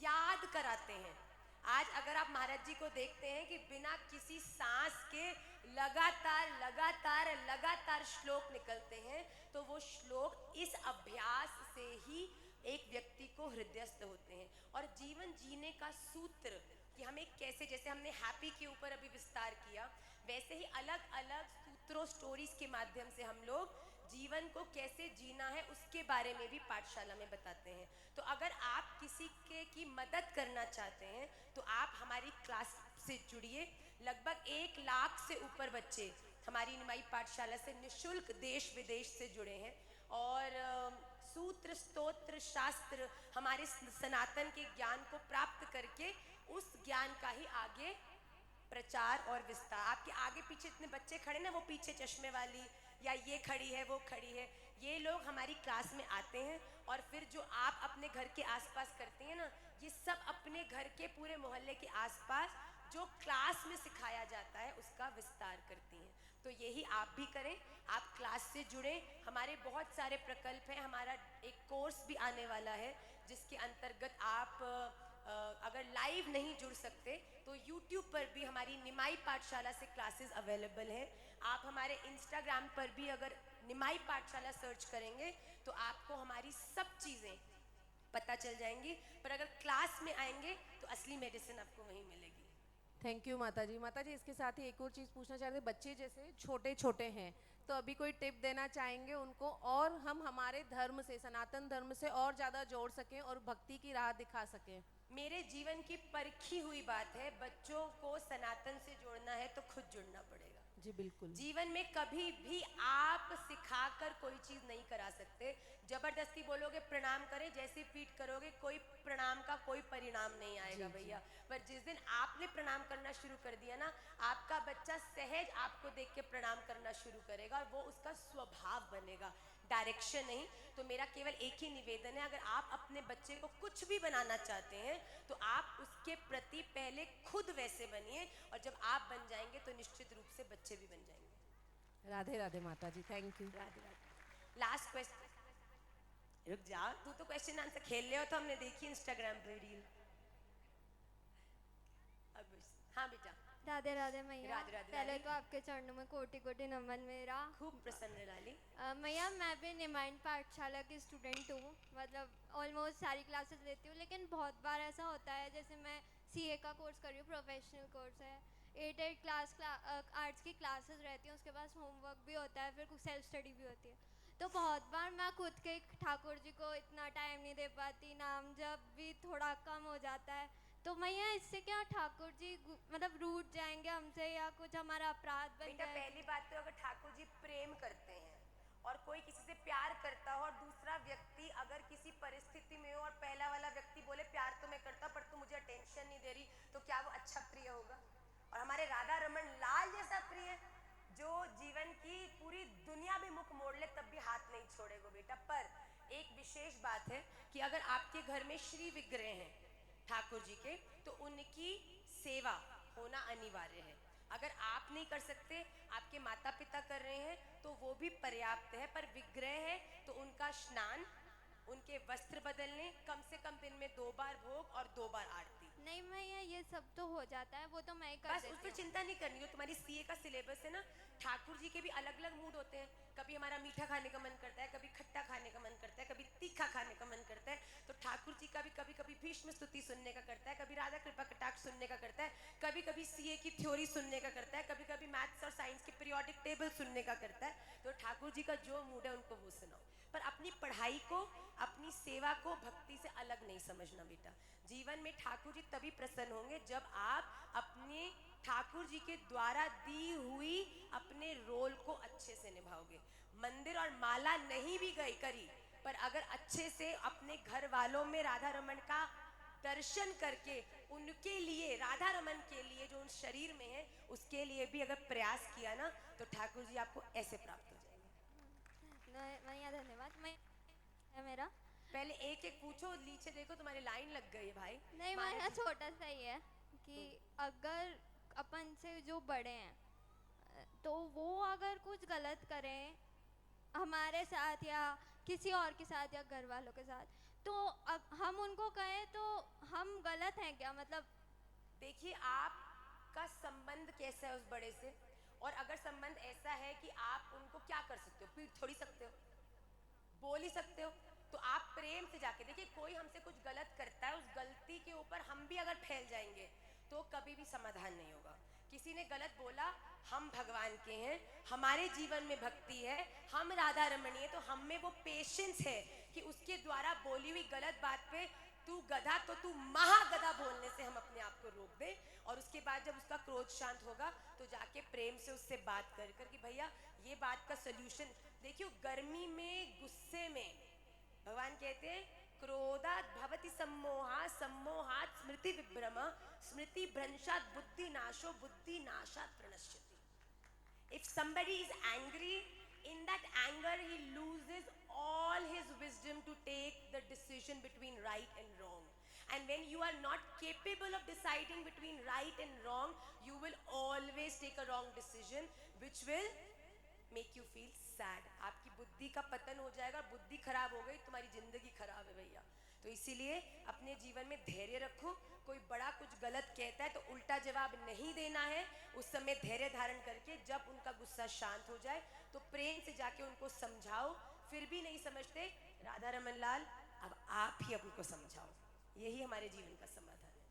याद कराते हैं। आज अगर आप महाराज जी को देखते हैं कि बिना किसी सांस के लगातार श्लोक निकलते हैं, तो वो श्लोक इस अभ्यास से ही एक व्यक्ति को हृदयस्थ होते हैं। और जीवन जीने का सूत्र कि हमें कैसे, जैसे हमने हैप्पी के ऊपर अभी विस्तार किया, वैसे ही अलग अलग सूत्रों, स्टोरीज के माध्यम से हम लोग जीवन को कैसे जीना है उसके बारे में भी पाठशाला में बताते हैं। तो अगर आप किसी की मदद करना चाहते हैं तो आप हमारी क्लास से जुड़िए। लगभग 1 लाख से ऊपर बच्चे हमारी निमाई पाठशाला से निशुल्क देश विदेश से जुड़े हैं, और सूत्र, स्तोत्र, शास्त्र, हमारे सनातन के ज्ञान को प्राप्त करके उस ज्ञान का ही आगे प्रचार और विस्तार। आपके आगे पीछे इतने बच्चे खड़े ना, वो पीछे चश्मे वाली या ये खड़ी है वो खड़ी है, ये लोग हमारी क्लास में आते हैं और फिर जो आप अपने घर के आसपास करती हैं ना, ये सब अपने घर के पूरे मोहल्ले के आसपास जो क्लास में सिखाया जाता है उसका विस्तार करती हैं। तो यही आप भी करें, आप क्लास से जुड़ें। हमारे बहुत सारे प्रकल्प हैं, हमारा एक कोर्स भी आने वाला है जिसके अंतर्गत आप अगर लाइव नहीं जुड़ सकते तो YouTube पर भी हमारी निमाई पाठशाला से क्लासेस अवेलेबल हैं। आप हमारे Instagram पर भी अगर निमाई पाठशाला सर्च करेंगे तो आपको हमारी सब चीज़ें पता चल जाएंगी, पर अगर क्लास में आएंगे तो असली मेडिसिन आपको वहीं मिलेगी। थैंक यू माता जी। माता जी, इसके साथ ही एक और चीज़ पूछना चाह रहे थे, बच्चे जैसे छोटे छोटे हैं तो अभी कोई टिप देना चाहेंगे उनको, और हम हमारे धर्म से, सनातन धर्म से और ज़्यादा जोड़ सकें और भक्ति की राह दिखा सकें? मेरे जीवन की परखी हुई बात है, बच्चों को सनातन से जोड़ना है तो खुद जुड़ना पड़ेगा। जी बिल्कुल। जीवन में कभी भी आप सिखाकर कोई चीज नहीं करा सकते। जबरदस्ती बोलोगे प्रणाम करें, जैसे पीठ करोगे कोई प्रणाम का कोई परिणाम नहीं आएगा भैया। पर जिस दिन आपने प्रणाम करना शुरू कर दिया ना, आपका बच्चा सहज आपको देख के प्रणाम करना शुरू करेगा और वो उसका स्वभाव बनेगा, डायरेक्शन नहीं। तो मेरा केवल एक ही निवेदन है, अगर आप अपने बच्चे को कुछ भी बनाना चाहते हैं तो आप उसके प्रति पहले खुद वैसे बनिए, और जब आप बन जाएंगे तो निश्चित रूप से बच्चे भी बन जाएंगे। राधे राधे माता जी, thank you. Radhe Radhe. Last question, रुक जाओ, तू तो क्वेश्चन आंसर खेल रहे हो, तो हमने देखी इंस्टाग्राम पे रील। अब हाँ बेटा। राधे राधे मैया। राधे राधे पहले राधे। तो आपके चरणों में कोटि कोटि नमन मेरा। खूब प्रसन्न लाली। मैया, मैं भी निमाइन पाठशाला की स्टूडेंट हूँ, मतलब ऑलमोस्ट सारी क्लासेस लेती हूँ, लेकिन बहुत बार ऐसा होता है, जैसे मैं सीए का कोर्स कर रही हूँ, प्रोफेशनल कोर्स है, 8 क्लास आर्ट्स की क्लासेस रहती हैं, उसके बाद होमवर्क भी होता है, फिर कुछ सेल्फ स्टडी भी होती है। तो बहुत बार मैं खुद के ठाकुर जी को इतना टाइम नहीं दे पाती, नाम जब भी थोड़ा कम हो जाता है। तो मैया, इससे क्या ठाकुर जी मतलब रूठ जाएंगे हमसे, या कुछ हमारा अपराध बन बेटा जाएगा? पहली बात तो, अगर ठाकुर जी प्रेम करते हैं और कोई किसी से प्यार करता हो और दूसरा व्यक्ति अगर किसी परिस्थिति में हो और पहला वाला व्यक्ति बोले प्यार तो मैं करता पर तू मुझे अटेंशन नहीं दे रही, तो क्या वो अच्छा प्रिय होगा? और हमारे राधा रमन लाल जैसा प्रिय जो जीवन की पूरी दुनिया भी मुख मोड़ ले तब भी हाथ नहीं छोड़ेगा बेटा। पर एक विशेष बात है कि अगर आपके घर में श्री विग्रह हैं ठाकुर जी के, तो उनकी सेवा होना अनिवार्य है। अगर आप नहीं कर सकते, आपके माता पिता कर रहे हैं तो वो भी पर्याप्त है, पर विग्रह है तो उनका स्नान, उनके वस्त्र बदलने, कम से कम दिन में 2 बार भोग और 2 बार आरती। नहीं मैया, ये सब तो हो जाता है, वो तो मैं ही कर बस देती उस पर हूँ। चिंता नहीं करनी। जो तुम्हारी सीए का सिलेबस है ना, ठाकुर जी के भी अलग अलग मूड होते हैं। कभी हमारा मीठा खाने का मन करता है, कभी खट्टा खाने का मन करता है, कभी तीखा खाने का मन करता है। तो ठाकुर जी का भी कभी कभी भीष्म स्तुति सुनने का करता है, कभी राधा कृपा कटाक्ष सुनने का करता है, कभी कभी सीए की थ्योरी सुनने का करता है, कभी कभी मैथ्स और साइंस के पीरियोडिक टेबल सुनने का करता है। तो ठाकुर जी का जो मूड है उनको वो सुनाओ, पर अपनी पढ़ाई को, अपनी सेवा को भक्ति से अलग नहीं समझना बेटा। जीवन में ठाकुर जी तभी प्रसन्न होंगे जब आप अपने ठाकुर जी के द्वारा दी हुई अपने रोल को अच्छे से निभाओगे। मंदिर और माला नहीं भी गई करी, पर अगर अच्छे से अपने घर वालों में राधा रमन का दर्शन करके, उनके लिए, राधा रमन के लिए जो उन शरीर में है उसके लिए भी अगर प्रयास किया ना, तो ठाकुर जी आपको ऐसे प्राप्त हो जाएंगे। मैया धन्यवाद। मैं है मेरा पहले एक एक पूछो, नीचे देखो तुम्हारी लाइन लग गई है भाई। नहीं महाराज मैया, जी। छोटा सा ही है कि अगर अपन से जो बड़े हैं तो वो अगर कुछ गलत करें हमारे साथ या किसी और के साथ या घर वालों के साथ, तो हम उनको कहें तो हम गलत हैं क्या? मतलब देखिए आपका संबंध कैसा है उस बड़े से, और अगर संबंध ऐसा है कि आप उनको क्या कर सकते हो, पीट थोड़ी सकते हो, बोल ही सकते हो। तो आप प्रेम से जाके देखिए, कोई हमसे कुछ गलत करता है, उस गलती के ऊपर हम भी अगर फैल जाएंगे तो कभी भी समाधान नहीं होगा। किसी ने गलत बोला, हम भगवान के हैं, हमारे जीवन में भक्ति है, हम राधा रमणी है, तो हम में वो पेशेंस है कि उसके द्वारा बोली हुई गलत बात पे तू गधा तो तू महागधा बोलने से हम अपने आप को रोक दे, और उसके बाद जब उसका क्रोध शांत होगा तो जाके प्रेम से उससे बात कर कि भैया ये बात का सोल्यूशन देखियो। गर्मी में, गुस्से में भगवान कहते हैं क्रोधात् भवति सम्मोहा, सम्मोहात् स्मृति विभ्रम, स्मृति भ्रंशात् बुद्धि नाशो, बुद्धि नाशात् प्रणश्यति। If somebody is angry, in that anger he loses all his wisdom to take the decision between right and wrong. And when you are not capable of deciding between right and wrong, you will always take a wrong decision, which will make you feel sad. आपकी बुद्धि का पतन हो जाएगा, बुद्धि खराब हो गई, तुम्हारी जिंदगी खराब है भैया। तो इसीलिए अपने जीवन में धैर्य रखो। कोई बड़ा कुछ गलत कहता है तो उल्टा जवाब नहीं देना है, उस समय धैर्य धारण करके जब उनका गुस्सा शांत हो जाए तो प्रेम से जाके उनको समझाओ। फिर भी नहीं समझते, राधा रमन लाल अब आप ही उनको समझाओ, यही हमारे जीवन का समाधान है।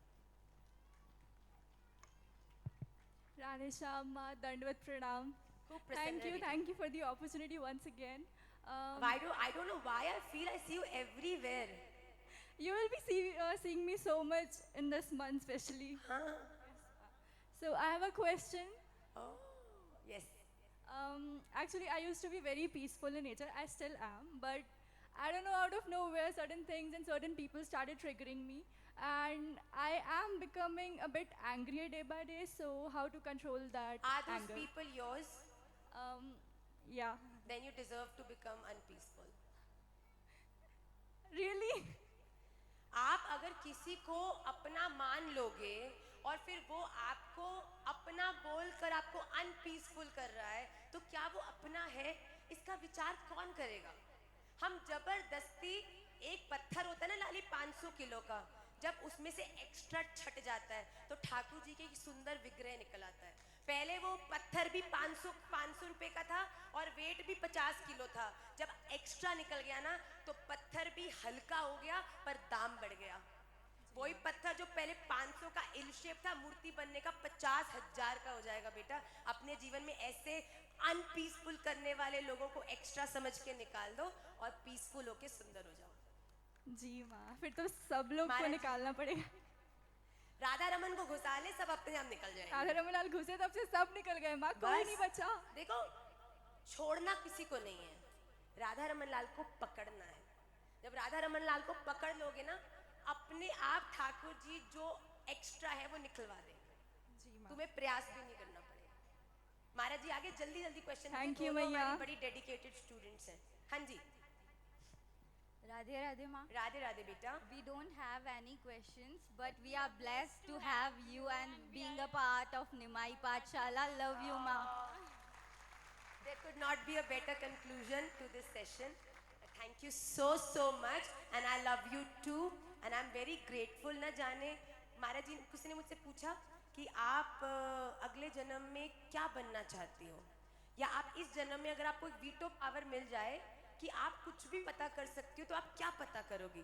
Radhe Shyam Ma, Dandvat Pranam. खूब प्रसन्न है बेटा। Thank you for the opportunity once again. I don't know why I feel I see you everywhere. You will be seeing me so much in this month, especially. हाँ, So I have a question. oh, yes. Actually, I used to be very peaceful in nature. I still am, but I don't know, out of nowhere, certain things and certain people started triggering me, and I am becoming a bit angrier day by day. So how to control that Are those anger? people yours? Yeah. Then you deserve to become unpeaceful. Really? आप अगर किसी को अपना मान लोगे और फिर वो आपको अपना बोलकर आपको अनपीसफुल कर रहा है, तो क्या वो अपना है? इसका विचार कौन करेगा? हम जबरदस्ती, एक पत्थर होता है ना लाली 500 किलो का, जब उसमें से एक्स्ट्रा छट जाता है तो ठाकुर जी के एक सुंदर विग्रह निकल आता है। पहले वो पत्थर भी 500 रुपए का था और वेट भी 50 किलो था। जब एक्स्ट्रा निकल गया ना तो पत्थर भी हल्का हो गया पर दाम बढ़ गया। वही पत्थर जो पहले 500 का इल शेप था, मूर्ति बनने का 50,000 का हो जाएगा बेटा। अपने जीवन में ऐसे अनपीसफुल करने वाले लोगों को एक्स्ट्रा समझ के निकाल दो और पीसफुल होके सुंदर हो जाओ। जी माँ, फिर तो सब लोग को महाराज- निकालना पड़ेगा। राधा रमन को घुसा ले, सब अपने आप निकल जाएंगे। राधा रमन लाल घुसे तब से सब निकल गए माँ, कोई बस। नहीं बचा। देखो, छोड़ना किसी को नहीं है, राधा रमन लाल को पकड़ना है। जब राधा रमन लाल को पकड़ लोगे ना, अपने आप ठाकुर जी जो एक्स्ट्रा है वो निकलवा देंगे। जी माँ। तुम्हें प्रयास भी नहीं करना पड़ेगा। महाराज जी आगे जल्दी जल्दी क्वेश्चन। Thank you, मैया। बड़ी डेडिकेटेड स्टूडेंट्स हैं। हाँ जी, Radhe Radhe Ma. Radhe Radhe बेटा। We don't have any questions, but we are blessed to have you and being a part of Nimai Pathshala. Love you, Ma. There could not be a better conclusion to this session. Thank you so much and I love you too and I'm very grateful। ना जाने महाराज जी, किसी ने मुझसे पूछा कि आप अगले जन्म में क्या बनना चाहती हो, या आप इस जन्म में अगर आपको एक वीटो पावर मिल जाए कि आप कुछ भी पता कर सकती हो तो आप क्या पता करोगी?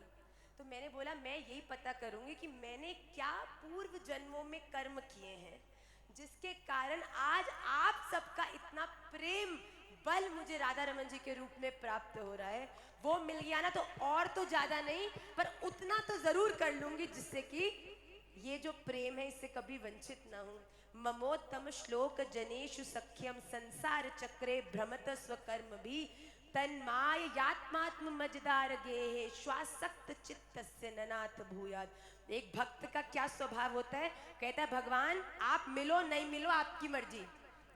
तो मैंने बोला मैं यही पता करूंगी कि मैंने क्या पूर्व जन्मों में कर्म किए हैं जिसके कारण आज आप सबका इतना प्रेम बल मुझे राधा रमन जी के रूप में प्राप्त हो रहा है। वो मिल गया ना तो और तो ज्यादा नहीं पर उतना तो जरूर कर लूंगी जिससे कि ये जो प्रेम है इससे कभी वंचित ना हूं। ममोत्तम श्लोक जनेषु सख्यम संसार चक्रे भ्रमत स्वकर्म भी तन्माय यात्मात्म मजदार गेहे श्वासक्त चित्तस्य ननाथ भूयात्। एक भक्त का क्या स्वभाव होता है? कहता है भगवान आप मिलो नहीं मिलो आपकी मर्जी,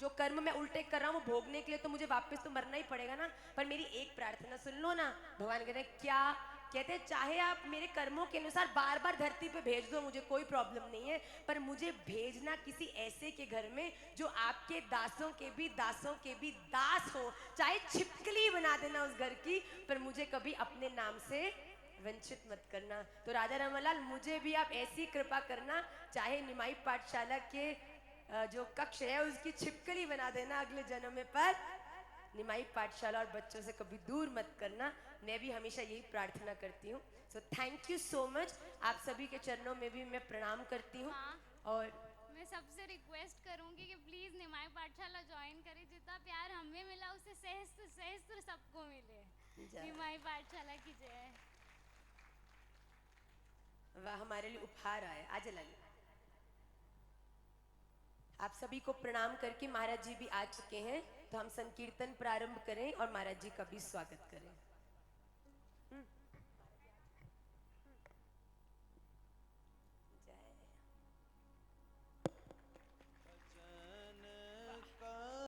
जो कर्म मैं उल्टे कर रहा हूँ वो भोगने के लिए तो मुझे वापस तो मरना ही पड़ेगा ना, पर मेरी एक प्रार्थना सुन लो ना। भगवान कहते हैं क्या? कहते हैं चाहे आप मेरे कर्मों के अनुसार बार बार धरती पे भेज दो, मुझे कोई प्रॉब्लम नहीं है, पर मुझे भेजना किसी ऐसे के घर में जो आपके दासों के भी दास हो। चाहे छिपकली बना देना उस घर की, पर मुझे कभी अपने नाम से वंचित मत करना। तो राधा रमन लाल मुझे भी आप ऐसी कृपा करना, चाहे निमाई पाठशाला के जो कक्ष है उसकी छिपकली बना देना अगले जन्म में, पर निमाई पाठशाला और बच्चों से कभी दूर मत करना। मैं भी हमेशा यही प्रार्थना करती हूँ। So thank you so much. आप सभी के चरणों में भी मैं प्रणाम करती हूँ। और मैं सबसे रिक्वेस्ट करूंगी कि प्लीज निमाई पाठशाला ज्वाइन करें। जितना प्यार हमें मिला उससे सहस्त्र सबको मिले। निमाई पाठशाला की जय। वह हमारे लिए उपहार आए। आज लाली आप सभी को प्रणाम करके महाराज जी भी आ चुके हैं, तो हम संकीर्तन प्रारंभ करें और महाराज जी का भी स्वागत करें।